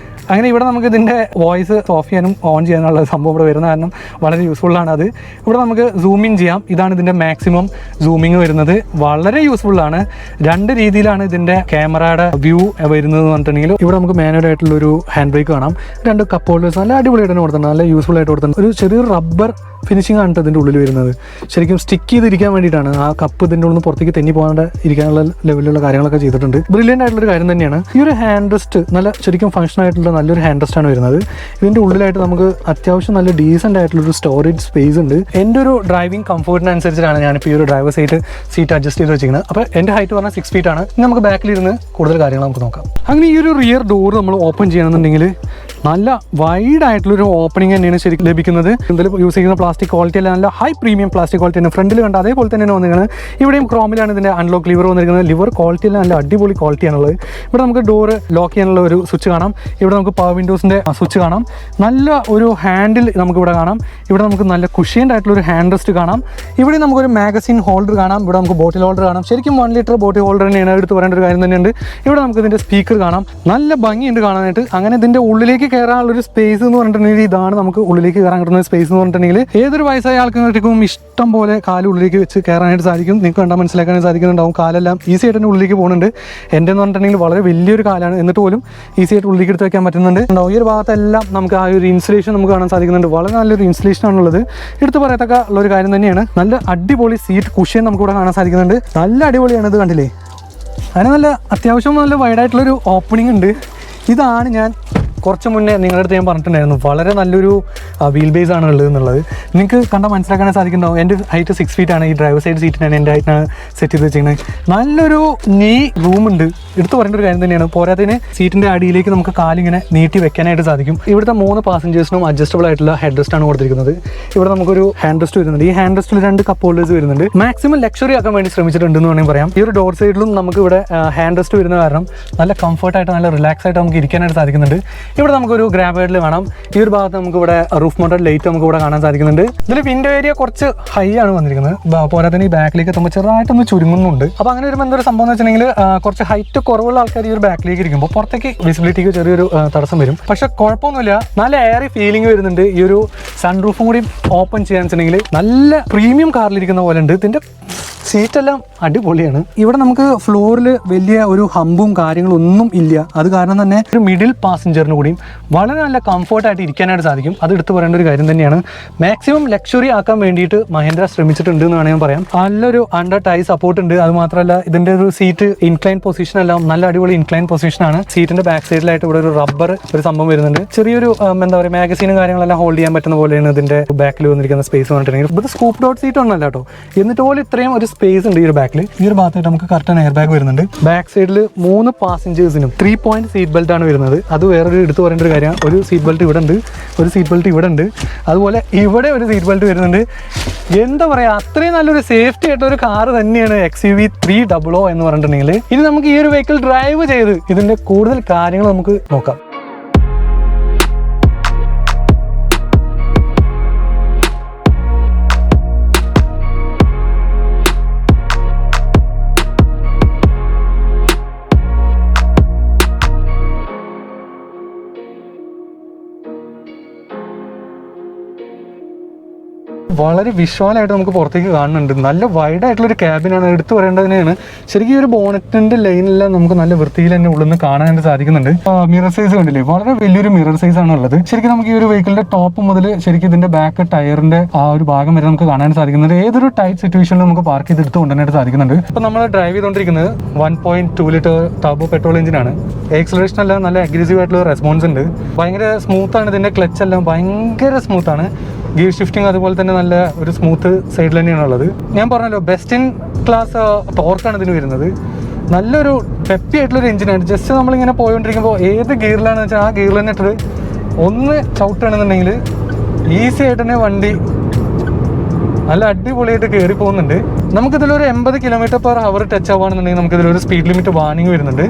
അങ്ങനെ ഇവിടെ നമുക്ക് ഇതിൻ്റെ വോയിസ് ഓഫ് ചെയ്യാനും ഓൺ ചെയ്യാനുള്ള സംഭവം ഇവിടെ വരുന്ന കാരണം വളരെ യൂസ്ഫുള്ളാണ് അത്. ഇവിടെ നമുക്ക് സൂം ഇൻ ചെയ്യാം. ഇതാണ് ഇതിൻ്റെ മാക്സിമം സൂമിങ് വരുന്നത്. വളരെ യൂസ്ഫുള്ളാണ്. 2 രീതിയിലാണ് ഇതിൻ്റെ ക്യാമറയുടെ വ്യൂ വരുന്നത് എന്ന് പറഞ്ഞിട്ടുണ്ടെങ്കിൽ ഇവിടെ നമുക്ക് മാനുവൽ ആയിട്ടുള്ളൊരു ഹാൻഡ് ബ്രേക്ക് കാണാം. 2 കപ്പ് ഹോൾഡേഴ്സ് നല്ല അടിപൊളിയായിട്ട് തന്നെ കൊടുത്തിട്ടുണ്ട്, നല്ല യൂസ്ഫുൾ ആയിട്ട് കൊടുത്തിട്ടുണ്ട്. ഒരു ചെറിയൊരു റബ്ബർ ഫിനിഷിംഗ് ആണ് ഇതിൻ്റെ ഉള്ളിൽ വരുന്നത്. ശരിക്കും സ്റ്റിക്ക് ചെയ്തിരിക്കാൻ വേണ്ടിയിട്ടാണ്. ആ കപ്പ് ഇതിൻ്റെ ഉള്ളിൽ നിന്ന് പുറത്തേക്ക് തെന്നി പോകാണ്ട് ഇരിക്കാനുള്ള ലെവലിലുള്ള കാര്യങ്ങളൊക്കെ ചെയ്തിട്ടുണ്ട്. ബ്രില്യൻ്റ് ആയിട്ടുള്ളൊരു കാര്യം തന്നെയാണ്. ഈ ഒരു ഹാൻഡ് റെസ്റ്റ് നല്ല ശരിക്കും ഫംഗ്ഷൻ ആയിട്ടുള്ള നല്ലൊരു ഹാൻഡ് റെസ്റ്റ് ആണ് വരുന്നത്. ഇതിൻ്റെ ഉള്ളിലായിട്ട് നമുക്ക് അത്യാവശ്യം നല്ല ഡീസൻ്റ് ആയിട്ടുള്ളൊരു സ്റ്റോറേജ് സ്പേസ് ഉണ്ട്. എൻ്റെ ഒരു ഡ്രൈവിംഗ് കംഫർട്ടിനനുസരിച്ചാണ് ഞാനിപ്പോൾ ഈ ഒരു ഡ്രൈവർ സീറ്റ് അഡ്ജസ്റ്റ് ചെയ്ത് വെച്ചിരിക്കുന്നത്. അപ്പോൾ എൻ്റെ ഹൈറ്റ് പറഞ്ഞാൽ 6 feet ആണ്. ഇനി നമുക്ക് ബാക്കിലിരുന്ന് കൂടുതൽ കാര്യങ്ങൾ നമുക്ക് നോക്കാം. അങ്ങനെ ഈ ഒരു റിയർ ഡോർ നമ്മൾ ഓപ്പൺ ചെയ്യണമെന്നുണ്ടെങ്കിൽ നല്ല വൈഡ് ആയിട്ടുള്ളൊരു ഓപ്പണിംഗ് തന്നെയാണ് ശരിക്കും ലഭിക്കുന്നത്. എന്തായാലും യൂസ് ചെയ്യുന്ന പ്ലാസ്റ്റിക് ക്വാളിറ്റി അല്ല, നല്ല ഹൈ പ്രീമിയം പ്ലാസ്റ്റിക് ക്വാളിറ്റി തന്നെ. ഫ്രണ്ടിൽ കണ്ട അതേപോലെ തന്നെയാണ് വന്നിരിക്കുന്നത്. ഇവിടെയും ക്രോമിലാണ് ഇതിൻ്റെ അൺലോക്ക് ലിവർ വന്നിരിക്കുന്നത്. ലിവർ ക്വാളിറ്റി എല്ലാം നല്ല അടിപൊളി ക്വാളിറ്റിയാണുള്ളത്. ഇവിടെ നമുക്ക് ഡോറ് ലോക്ക് ചെയ്യാനുള്ള ഒരു സ്വിച്ച് കാണാം. ഇവിടെ നമുക്ക് പവർ വിൻഡോസിൻ്റെ സ്വിച്ച് കാണാം. നല്ല ഒരു ഹാൻഡിൽ നമുക്കിവിടെ കാണാം. ഇവിടെ നമുക്ക് നല്ല കുഷ്യൻ്റ് ആയിട്ടുള്ളൊരു ഹാൻഡ് റെസ്റ്റ് കാണാം. ഇവിടെ നമുക്കൊരു മാഗസിൻ ഹോൾഡർ കാണാം. ഇവിടെ നമുക്ക് ബോട്ടിൽ ഹോൾഡർ കാണാം. ശരിക്കും 1 liter ബോട്ടിൽ ഹോൾഡർ തന്നെയാണ് എടുത്ത് പറയേണ്ട ഒരു കാര്യം തന്നെയുണ്ട്. ഇവിടെ നമുക്ക് ഇതിൻ്റെ സ്പീക്കർ കാണാം. നല്ല ഭംഗിയുണ്ട് കാണാനായിട്ട്. അങ്ങനെ ഇതിൻ്റെ ഉള്ളിലേക്ക് കയറാനുള്ളൊരു സ്പേസ് എന്ന് പറഞ്ഞിട്ടുണ്ടെങ്കിൽ ഇതാണ് നമുക്ക് ഉള്ളിലേക്ക് കയറാൻ കിട്ടുന്ന സ്പേസ് എന്ന് പറഞ്ഞിട്ടുണ്ടെങ്കിൽ ഏതൊരു വയസ്സായ ആൾക്കാർക്കും ഇഷ്ടം പോലെ കാല് ഉള്ളിലേക്ക് വെച്ച് കയറാനായിട്ട് സാധിക്കും. നിങ്ങൾക്ക് കണ്ടാൽ മനസ്സിലാക്കാൻ സാധിക്കുന്നുണ്ടാവും. കാലെല്ലാം ഈസി ആയിട്ട് തന്നെ ഉള്ളിലേക്ക് പോകുന്നുണ്ട്. എൻ്റെ എന്ന് പറഞ്ഞിട്ടുണ്ടെങ്കിൽ വളരെ വലിയൊരു കാലാണ്, എന്നിട്ട് പോലും ഈസി ആയിട്ട് ഉള്ളിലേക്ക് എടുത്ത് വെക്കാൻ പറ്റുന്നുണ്ട്. ഈ ഒരു ഭാഗത്തെല്ലാം നമുക്ക് ആ ഒരു ഇൻസുലേഷൻ നമുക്ക് കാണാൻ സാധിക്കുന്നുണ്ട്. വളരെ നല്ലൊരു ഇൻസുലേഷൻ ആണുള്ളത്. എടുത്ത് പറയത്തക്ക ഉള്ളൊരു കാര്യം തന്നെയാണ്. നല്ല അടിപൊളി സീറ്റ് കുഷ്യൻ നമുക്ക് ഇവിടെ കാണാൻ സാധിക്കുന്നുണ്ട്. നല്ല അടിപൊളിയാണ്. ഇത് കണ്ടില്ലേ, അതിന് നല്ല അത്യാവശ്യം നല്ല വൈഡായിട്ടുള്ളൊരു ഓപ്പണിംഗ് ഉണ്ട്. ഇതാണ് ഞാൻ കുറച്ച് മുന്നേ നിങ്ങളുടെ അടുത്ത് ഞാൻ പറഞ്ഞിട്ടുണ്ടായിരുന്നു, വളരെ നല്ലൊരു വീൽ ബേസ് ആണ് ഉള്ളത് എന്നുള്ളത്. നിങ്ങൾക്ക് കണ്ടാൽ മനസ്സിലാക്കാൻ സാധിക്കുന്നുണ്ടാവും. എൻ്റെ ഹൈറ്റ് 6 feet ആണ്. ഈ ഡ്രൈവർ സൈഡ് സീറ്റിനാണ് എൻ്റെ ഹൈറ്റിനാണ് സെറ്റ് ചെയ്ത് വെച്ചിരിക്കുന്നത്. നല്ലൊരു നീ റൂമുണ്ട്. എടുത്തു പറയേണ്ട ഒരു കാര്യം തന്നെയാണ്. പോരാത്തതിന് സീറ്റിൻ്റെ അടിയിലേക്ക് നമുക്ക് കാലിങ്ങനെ നീട്ടി വെക്കാനായിട്ട് സാധിക്കും. ഇവിടുത്തെ 3 പാസഞ്ചേഴ്സിനും അഡ്ജസ്റ്റബിൾ ആയിട്ടുള്ള ഹെഡ് റെസ്റ്റ് ആണ് കൊടുത്തിരിക്കുന്നത്. ഇവിടെ നമുക്കൊരു ഹാൻഡ് റെസ്റ്റ് വരുന്നുണ്ട്. ഈ ഹാൻഡ് റെസ്റ്റിൽ 2 കപ്പ് ഹോൾഡേഴ്സ് വരുന്നുണ്ട്. മാക്സിമം ലക്ഷറി ആക്കാൻ വേണ്ടി ശ്രമിച്ചിട്ടുണ്ടെന്ന് വേണമെങ്കിൽ പറയാം. ഈ ഒരു ഡോർ സൈഡിലും നമുക്ക് ഇവിടെ ഹാൻഡ് റെസ്റ്റ് വരുന്ന കാരണം നല്ല കംഫർട്ടായിട്ട് നല്ല റിലാക്സ് ആയിട്ട് നമുക്ക് ഇരിക്കാനായിട്ട് സാധിക്കുന്നുണ്ട്. ഇവിടെ നമുക്കൊരു ഗ്രാബ് ഹെഡിൽ കാണാം. ഈ ഒരു ഭാഗത്ത് നമുക്ക് ഇവിടെ റൂഫ് മൗണ്ടഡ് ലൈറ്റ് നമുക്ക് ഇവിടെ കാണാൻ സാധിക്കുന്നുണ്ട്. ഇതിൽ വിൻഡോ ഏരിയ കുറച്ച് ഹൈ ആണ് വന്നിരിക്കുന്നത്. പോരാതെ ഈ ബാക്കിലേക്ക് എത്തുമ്പോൾ ചെറുതായിട്ടൊന്ന് ചുരുങ്ങുന്നുണ്ട്. അപ്പോൾ അങ്ങനെ വരുമ്പോൾ എന്തൊരു സംഭവം എന്ന് വെച്ചിട്ടുണ്ടെങ്കിൽ കുറച്ച് ഹൈറ്റ് കുറവുള്ള ആൾക്കാർ ഈ ഒരു ബാക്കിലേക്ക് ഇരിക്കുമ്പോൾ പുറത്തേക്ക് വിസിബിലിറ്റിക്ക് ചെറിയൊരു തടസ്സം വരും. പക്ഷെ കുഴപ്പമൊന്നുമില്ല, നല്ല എയറി ഫീലിംഗ് വരുന്നുണ്ട്. ഈ ഒരു സൺറൂഫും കൂടി ഓപ്പൺ ചെയ്യാൻ വെച്ചിട്ടുണ്ടെങ്കിൽ നല്ല പ്രീമിയം കാറിലിരിക്കുന്ന പോലെ ഉണ്ട്. ഇതിൻ്റെ സീറ്റെല്ലാം അടിപൊളിയാണ്. ഇവിടെ നമുക്ക് ഫ്ലോറിൽ വലിയ ഒരു ഹമ്പും കാര്യങ്ങളും ഒന്നും ഇല്ല. അത് കാരണം തന്നെ ഒരു മിഡിൽ പാസഞ്ചറിന് കൂടിയും വളരെ നല്ല കംഫർട്ടായിട്ട് ഇരിക്കാനായിട്ട് സാധിക്കും. അത് എടുത്തു പറയേണ്ട ഒരു കാര്യം തന്നെയാണ്. മാക്സിമം ലക്ഷറി ആക്കാൻ വേണ്ടിയിട്ട് മഹീന്ദ്ര ശ്രമിച്ചിട്ടുണ്ട് എന്ന് വേണമെങ്കിൽ പറയാം. നല്ലൊരു അണ്ടർ ടൈ സപ്പോർട്ട് ഉണ്ട്. അത് മാത്രമല്ല ഇതിൻ്റെ ഒരു സീറ്റ് ഇൻക്ലൈൻ പൊസിഷൻ എല്ലാം നല്ല അടിപൊളി ഇൻക്ലൈൻ പൊസിഷനാണ്. സീറ്റിൻ്റെ ബാക്ക് സൈഡിലായിട്ട് ഇവിടെ ഒരു റബ്ബർ ഒരു സംഭവം വരുന്നുണ്ട്. ചെറിയൊരു എന്താ പറയുക മാഗസീനും കാര്യങ്ങളെല്ലാം ഹോൾഡ് ചെയ്യാൻ പറ്റുന്ന പോലെയാണ് ഇതിൻ്റെ ബാക്കിൽ വന്നിരിക്കുന്ന സ്പേസ് പറഞ്ഞിട്ടുണ്ടെങ്കിൽ. ഇത് സ്കൂപ്പ് ഡോട്ട് സീറ്റ് ഒന്നല്ല കേട്ടോ. എന്നിട്ട് പോലും ഇത്രയും ഒരു സ്പേസ് ഉണ്ട് ഈ ഒരു ബാക്കിൽ. ഈ ഒരു ഭാഗത്തായിട്ട് നമുക്ക് കറക്റ്റ് എയർ ബാഗ് വരുന്നുണ്ട്. ബാക്ക് സൈഡിൽ 3 പാസഞ്ചേഴ്സിനും 3 point സീറ്റ് ബെൽറ്റ് ആണ് വരുന്നത്. അത് വേറൊരു എടുത്തു പറയേണ്ട ഒരു കാര്യമാണ്. ഒരു സീറ്റ് ബെൽറ്റ് ഇവിടെ ഉണ്ട്, ഒരു സീറ്റ് ബെൽറ്റ് ഇവിടെ ഉണ്ട്, അതുപോലെ ഇവിടെ ഒരു സീറ്റ് ബെൽറ്റ് വരുന്നുണ്ട്. എന്താ പറയുക, അത്രയും നല്ലൊരു സേഫ്റ്റി ആയിട്ടുള്ള ഒരു കാർ തന്നെയാണ് XUV 300 എന്ന് പറഞ്ഞിട്ടുണ്ടെങ്കിൽ. ഇനി നമുക്ക് ഈ ഒരു വെഹിക്കിൾ ഡ്രൈവ് ചെയ്ത് ഇതിൻ്റെ കൂടുതൽ കാര്യങ്ങൾ നമുക്ക് നോക്കാം. വളരെ വിഷ്വലായിട്ട് നമുക്ക് പുറത്തേക്ക് കാണുന്നുണ്ട്. നല്ല വൈഡ് ആയിട്ടുള്ളൊരു ക്യാബിനാണ്. എടുത്തു പറയേണ്ടതിനാണ്. ശരിക്കും ഈ ഒരു ബോണറ്റിന്റെ ലൈനെല്ലാം നമുക്ക് നല്ല വൃത്തിയിൽ തന്നെ ഉള്ളിൽ നിന്ന് കാണാനായിട്ട് സാധിക്കുന്നുണ്ട്. മിറർ സൈസ് കണ്ടില്ലേ, വളരെ വലിയൊരു മിറർ സൈസ് ആണ് ഉള്ളത്. ശരിക്കും നമുക്ക് ഈ ഒരു വെഹിക്കിളിന്റെ ടോപ്പ് മുതൽ ശരിക്കും ഇതിന്റെ ബാക്ക് ടയറിന്റെ ആ ഒരു ഭാഗം വരെ നമുക്ക് കാണാൻ സാധിക്കുന്നുണ്ട്. ഏതൊരു ടൈറ്റ് സിറ്റുവേഷനിൽ നമുക്ക് പാർക്ക് ചെയ്ത് എടുത്ത് കൊണ്ടുവരാനായിട്ട് സാധിക്കുന്നുണ്ട്. ഇപ്പൊ നമ്മൾ ഡ്രൈവ് ചെയ്തുകൊണ്ടിരിക്കുന്നത് 1.2 liter ടർബോ പെട്രോൾ എഞ്ചിനാണ്. എക്സലറേഷൻ എല്ലാം നല്ല അഗ്രസീവ് ആയിട്ടുള്ള റെസ്പോൺസ് ഉണ്ട്. ഭയങ്കര സ്മൂത്ത് ആണ്. ഇതിന്റെ ക്ലച്ച് എല്ലാം ഭയങ്കര സ്മൂത്ത് ആണ്. ഗിയർ ഷിഫ്റ്റിംഗ് അതുപോലെ തന്നെ നല്ല ഒരു സ്മൂത്ത് സൈഡിൽ തന്നെയാണ് ഉള്ളത്. ഞാൻ പറഞ്ഞല്ലോ, ബെസ്റ്റ് ഇൻ ക്ലാസ് ടോർക്കാണ് ഇതിന് വരുന്നത്. നല്ലൊരു പെപ്പി ആയിട്ടുള്ളൊരു എഞ്ചിനാണ്. ജസ്റ്റ് നമ്മളിങ്ങനെ പോയിക്കൊണ്ടിരിക്കുമ്പോൾ ഏത് ഗിയറിലാണെന്ന് വെച്ചാൽ ആ ഗിയറിൽ തന്നെ ഇട്ടിട്ട് ഒന്ന് ചവിട്ടുകയാണെന്നുണ്ടെങ്കിൽ ഈസി ആയിട്ട് തന്നെ വണ്ടി നല്ല അടിപൊളിയായിട്ട് കയറി പോകുന്നുണ്ട്. നമുക്കിതിലൊരു 80 km/h ടച്ച് ആവുകയാണെന്നുണ്ടെങ്കിൽ നമുക്കിതിലൊരു സ്പീഡ് ലിമിറ്റ് വാർണിംഗ് വരുന്നുണ്ട്.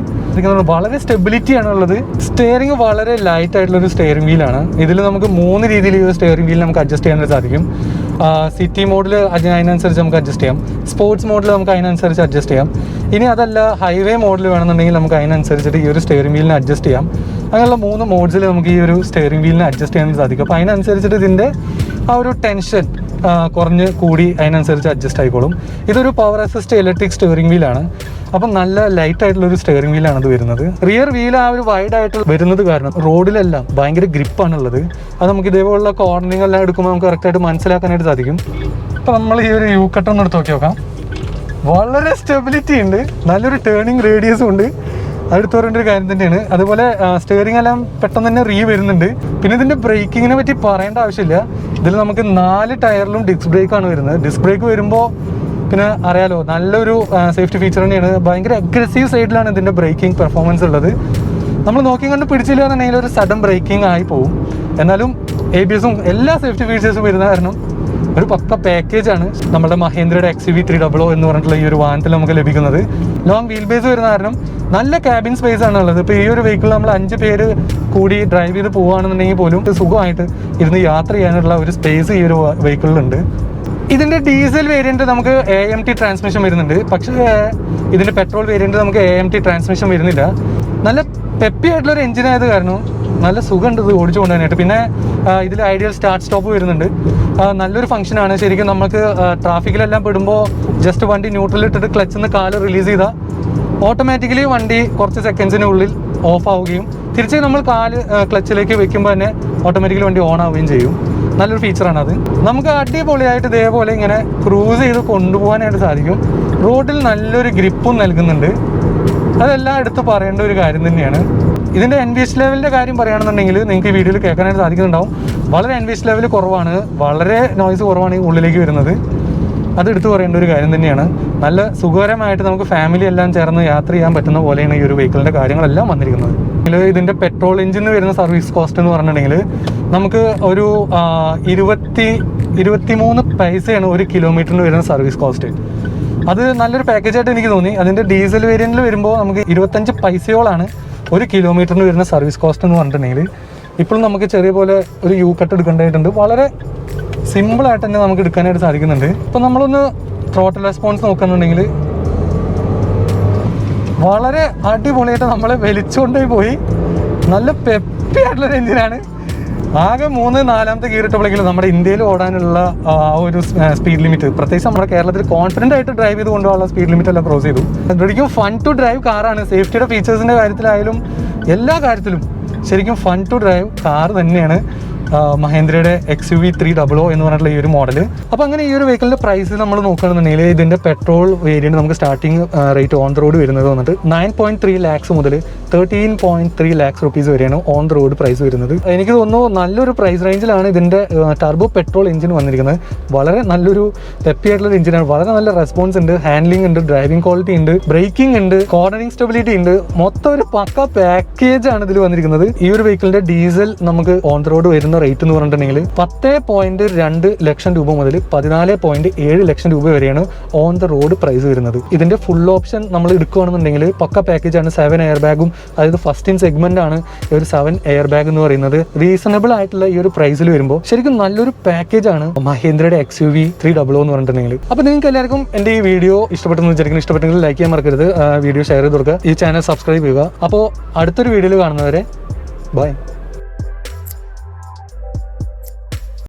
വളരെ സ്റ്റെബിലിറ്റിയാണ് ഉള്ളത്. സ്റ്റിയറിംഗ് വളരെ ലൈറ്റ് ആയിട്ടുള്ളൊരു സ്റ്റിയറിംഗ് വീലാണ്. ഇതിൽ നമുക്ക് 3 രീതിയിൽ ഈ സ്റ്റിയറിംഗ് വീൽ നമുക്ക് അഡ്ജസ്റ്റ് ചെയ്യാനായിട്ട് സാധിക്കും. സിറ്റി മോഡിൽ അതിനനുസരിച്ച് നമുക്ക് അഡ്ജസ്റ്റ് ചെയ്യാം. സ്പോർട്സ് മോഡിൽ നമുക്ക് അതിനനുസരിച്ച് അഡ്ജസ്റ്റ് ചെയ്യാം. ഇനി അതല്ല ഹൈവേ മോഡിൽ വേണമെന്നുണ്ടെങ്കിൽ നമുക്ക് അതിനനുസരിച്ചിട്ട് ഈ ഒരു സ്റ്റിയറിംഗ് വീലിനെ അഡ്ജസ്റ്റ് ചെയ്യാം. അങ്ങനെയുള്ള 3 മോഡ്സിൽ നമുക്ക് ഈ ഒരു സ്റ്റിയറിംഗ് വീലിനെ അഡ്ജസ്റ്റ് ചെയ്യാൻ സാധിക്കും. അപ്പോൾ അതിനനുസരിച്ചിട്ട് ഇതിൻ്റെ ആ ഒരു ടെൻഷൻ കുറഞ്ഞ് കൂടി അതിനനുസരിച്ച് അഡ്ജസ്റ്റ് ആയിക്കോളും. ഇതൊരു പവർ അസിസ്റ്റ് ഇലക്ട്രിക് സ്റ്റിയറിംഗ് വീലാണ്. അപ്പം നല്ല ലൈറ്റ് ആയിട്ടുള്ളൊരു സ്റ്റിയറിംഗ് വീലാണ് ഇത് വരുന്നത്. റിയർ വീൽ ആ ഒരു വൈഡ് ആയിട്ട് വരുന്നത് കാരണം റോഡിലെല്ലാം ഭയങ്കര ഗ്രിപ്പാണുള്ളത്. അത് നമുക്ക് ഇതേപോലുള്ള കോർണറിംഗ് എല്ലാം എടുക്കുമ്പോൾ നമുക്ക് കറക്റ്റായിട്ട് മനസ്സിലാക്കാനായിട്ട് സാധിക്കും. അപ്പോൾ നമ്മൾ ഈ ഒരു യു കട്ട് ഒന്ന് എടുത്ത് നോക്കാം. വളരെ സ്റ്റെബിലിറ്റി ഉണ്ട്, നല്ലൊരു ടേണിങ് റേഡിയസും ഉണ്ട്. അതെടുത്ത് പറയേണ്ട ഒരു കാര്യം തന്നെയാണ്. അതുപോലെ സ്റ്റിയറിംഗ് എല്ലാം പെട്ടെന്ന് തന്നെ വരുന്നുണ്ട്. പിന്നെ ഇതിൻ്റെ ബ്രേക്കിങ്ങിനെ പറ്റി പറയേണ്ട ആവശ്യമില്ല. ഇതിൽ നമുക്ക് 4 ടയറിലും ഡിസ്ക് ബ്രേക്കാണ് വരുന്നത്. ഡിസ്ക് ബ്രേക്ക് വരുമ്പോൾ പിന്നെ അറിയാലോ, നല്ലൊരു സേഫ്റ്റി ഫീച്ചർ തന്നെയാണ്. ഭയങ്കര അഗ്രസീവ് സൈഡിലാണ് ഇതിൻ്റെ ബ്രേക്കിംഗ് പെർഫോമൻസ് ഉള്ളത്. നമ്മൾ നോക്കി കണ്ട് പിടിച്ചില്ല എന്നുണ്ടെങ്കിൽ ഒരു സഡൻ ബ്രേക്കിംഗ് ആയി പോകും. എന്നാലും ABS-ഉം എല്ലാ സേഫ്റ്റി ഫീച്ചേഴ്സും വരുന്ന കാരണം ഒരു പക്ക പാക്കേജാണ് നമ്മുടെ മഹേന്ദ്രയുടെ XUV 300 എന്ന് പറഞ്ഞിട്ടുള്ള ഈ ഒരു വാഹനത്തിൽ നമുക്ക് ലഭിക്കുന്നത്. ലോങ് വീൽ ബേസ് വരുന്ന കാരണം നല്ല ക്യാബിൻ സ്പേസ് ആണ് ഉള്ളത്. ഇപ്പോൾ ഈ ഒരു വെഹിക്കിൾ നമ്മൾ 5 പേര് കൂടി ഡ്രൈവ് ചെയ്ത് പോവുകയാണെന്നുണ്ടെങ്കിൽ പോലും സുഖമായിട്ട് ഇരുന്ന് യാത്ര ചെയ്യാനുള്ള ഒരു സ്പേസ് ഈ ഒരു വെഹിക്കിളിലുണ്ട്. ഇതിൻ്റെ ഡീസൽ വേരിയൻറ്റ് നമുക്ക് AMT ട്രാൻസ്മിഷൻ വരുന്നുണ്ട്. പക്ഷേ ഇതിൻ്റെ പെട്രോൾ വേരിയൻറ്റ് നമുക്ക് AMT ട്രാൻസ്മിഷൻ വരുന്നില്ല. നല്ല പെപ്പി ആയിട്ടുള്ളൊരു എഞ്ചിൻ ആയത് കാരണം നല്ല സുഖമുണ്ട് ഇത് ഓടിച്ചു കൊണ്ടുപോകാനായിട്ട്. പിന്നെ ഇതിൽ ഐഡിയൽ സ്റ്റാർട്ട് സ്റ്റോപ്പ് വരുന്നുണ്ട്. നല്ലൊരു ഫംഗ്ഷനാണ്. ശരിക്കും നമുക്ക് ട്രാഫിക്കിലെല്ലാം പെടുമ്പോൾ ജസ്റ്റ് വണ്ടി ന്യൂട്രലിൽ ഇട്ടിട്ട് ക്ലച്ചിൽ നിന്ന് കാല് റിലീസ് ചെയ്താൽ ഓട്ടോമാറ്റിക്കലി വണ്ടി കുറച്ച് സെക്കൻഡ്സിനുള്ളിൽ ഓഫ് ആവുകയും തിരിച്ച് നമ്മൾ കാല് ക്ലച്ചിലേക്ക് വെക്കുമ്പോൾ തന്നെ ഓട്ടോമാറ്റിക്കലി വണ്ടി ഓൺ ആവുകയും ചെയ്യും. നല്ലൊരു ഫീച്ചറാണത്. നമുക്ക് അടിപൊളിയായിട്ട് ഇതേപോലെ ഇങ്ങനെ ക്രൂസ് ചെയ്ത് കൊണ്ടുപോകാനായിട്ട് സാധിക്കും. റോഡിൽ നല്ലൊരു ഗ്രിപ്പും നൽകുന്നുണ്ട്. അതെല്ലാം എടുത്ത് പറയേണ്ട ഒരു കാര്യം തന്നെയാണ്. ഇതിൻ്റെ NVH ലെവലിൻ്റെ കാര്യം പറയുകയാണെന്നുണ്ടെങ്കിൽ നിങ്ങൾക്ക് ഈ വീഡിയോയിൽ കേൾക്കാനായിട്ട് സാധിക്കുന്നുണ്ടാവും. വളരെ NVH ലെവൽ കുറവാണ്, വളരെ നോയ്സ് കുറവാണ് ഈ ഉള്ളിലേക്ക് വരുന്നത്. അതെടുത്ത് പറയേണ്ട ഒരു കാര്യം തന്നെയാണ്. നല്ല സുഖകരമായിട്ട് നമുക്ക് ഫാമിലി എല്ലാം ചേർന്ന് യാത്ര ചെയ്യാൻ പറ്റുന്ന പോലെയാണ് ഈ ഒരു വെഹിക്കിളിൻ്റെ കാര്യങ്ങളെല്ലാം വന്നിരിക്കുന്നത്. ഇതിൻ്റെ പെട്രോൾ എഞ്ചിന് വരുന്ന സർവീസ് കോസ്റ്റ് എന്ന് പറഞ്ഞിട്ടുണ്ടെങ്കിൽ നമുക്ക് ഒരു 23 പൈസയാണ് 1 കിലോമീറ്ററിന് വരുന്ന സർവീസ് കോസ്റ്റ്. അത് നല്ലൊരു പാക്കേജായിട്ട് എനിക്ക് തോന്നി. അതിൻ്റെ ഡീസൽ വേരിയൻറ്റിൽ വരുമ്പോൾ നമുക്ക് 25 പൈസയോളാണ് 1 കിലോമീറ്ററിന് വരുന്ന സർവീസ് കോസ്റ്റ് എന്ന് പറഞ്ഞിട്ടുണ്ടെങ്കിൽ. ഇപ്പോഴും നമുക്ക് ചെറിയ പോലെ ഒരു യു കട്ട് എടുക്കേണ്ടതായിട്ടുണ്ട്. വളരെ സിമ്പിളായിട്ട് തന്നെ നമുക്ക് എടുക്കാനായിട്ട് സാധിക്കുന്നുണ്ട്. ഇപ്പം നമ്മളൊന്ന് ത്രോട്ടൽ റെസ്പോൺസ് നോക്കുന്നുണ്ടെങ്കിൽ വളരെ അടിപൊളിയായിട്ട് നമ്മളെ വലിച്ചുകൊണ്ടേ പോയി. നല്ല പെപ്പി ആയിട്ടുള്ളൊരു എഞ്ചിനാണ്. ആകെ 3-4ാമത്തെ ഗിയർ ഇട്ടപ്പോഴെങ്കിലും നമ്മുടെ ഇന്ത്യയിൽ ഓടാനുള്ള ആ ഒരു സ്പീഡ് ലിമിറ്റ്, പ്രത്യേകിച്ച് നമ്മുടെ കേരളത്തിൽ കോൺഫിഡൻ്റ് ആയിട്ട് ഡ്രൈവ് ചെയ്ത് കൊണ്ടുപോകാനുള്ള സ്പീഡ് ലിമിറ്റ് എല്ലാം ക്രോസ് ചെയ്തു. ശരിക്കും ഫൺ ടു ഡ്രൈവ് കാറാണ്. സേഫ്റ്റിയുടെ ഫീച്ചേഴ്സിൻ്റെ കാര്യത്തിലായാലും എല്ലാ കാര്യത്തിലും ശരിക്കും ഫൺ ടു ഡ്രൈവ് കാർ തന്നെയാണ് മഹേന്ദ്രയുടെ XUV 300 എന്ന് പറഞ്ഞിട്ടുള്ള ഈ ഒരു മോഡൽ. അപ്പോൾ അങ്ങനെ ഈ ഒരു വെഹിക്കിളിൻ്റെ പ്രൈസ് നമ്മൾ നോക്കുകയാണെന്നുണ്ടെങ്കിൽ ഇതിൻ്റെ പെട്രോൾ വേരിയൻറ്റ് നമുക്ക് starting rate on the road വരുന്നത് വന്നിട്ട് 9.3 lakhs മുതൽ 13.3 lakhs rupees വരെയാണ് ഓൺ ദ റോഡ് പ്രൈസ് വരുന്നത്. എനിക്ക് തോന്നുന്നു നല്ലൊരു പ്രൈസ് റേഞ്ചിലാണ് ഇതിൻ്റെ ടർബോ പെട്രോൾ എഞ്ചിൻ വന്നിരിക്കുന്നത്. വളരെ നല്ലൊരു പെപ്പി ആയിട്ടുള്ള എഞ്ചിനാണ്. വളരെ നല്ല റെസ്പോൺസ് ഉണ്ട്, ഹാൻഡ്ലിംഗ് ഉണ്ട്, ഡ്രൈവിംഗ് ക്വാളിറ്റി ഉണ്ട്, ബ്രേക്കിംഗ് ഉണ്ട്, കോർണറിംഗ് സ്റ്റെബിലിറ്റി ഉണ്ട്. മൊത്തം ഒരു പക്ക പാക്കേജ് ആണ് ഇതിൽ വന്നിരിക്കുന്നത്. ഈ ഒരു വെഹിക്കിളിൻ്റെ ഡീസൽ നമുക്ക് ഓൺ ദ റോഡ് വരുന്ന റേറ്റ് എന്ന് പറഞ്ഞിട്ടുണ്ടെങ്കിൽ 10.2 ലക്ഷം രൂപ മുതൽ 14.7 ലക്ഷം രൂപ വരെയാണ് ഓൺ ദ റോഡ് പ്രൈസ് വരുന്നത്. ഇതിന്റെ ഫുൾ ഓപ്ഷൻ നമ്മൾ എടുക്കുകയാണെന്നുണ്ടെങ്കിൽ പക്ക പാക്കേജാണ്. 7 എയർ ബാഗും, അതായത് ഫസ്റ്റ് ഇൻ സെഗ്മെന്റ് ആണ് ഈ ഒരു 7 എയർ ബാഗ് എന്ന് പറയുന്നത്. റീസണബിൾ ആയിട്ടുള്ള ഈ ഒരു പ്രൈസിൽ വരുമ്പോൾ ശരിക്കും നല്ലൊരു പാക്കേജാണ് മഹേന്ദ്രയുടെ XUV 300 എന്ന് പറഞ്ഞിട്ടുണ്ടെങ്കിൽ. അപ്പോൾ നിങ്ങൾക്ക് എല്ലാവർക്കും എൻ്റെ ഈ വീഡിയോ ഇഷ്ടപ്പെട്ടെന്ന് വിചാരിക്കുന്നു. ഇഷ്ടപ്പെട്ടെങ്കിൽ ലൈക്ക് ചെയ്യാൻ മറക്കരുത്, വീഡിയോ ഷെയർ ചെയ്ത് കൊടുക്കുക, ഈ ചാനൽ സബ്സ്ക്രൈബ് ചെയ്യുക. അപ്പോൾ അടുത്തൊരു വീഡിയോയിൽ കാണുന്നവരെ ബൈ.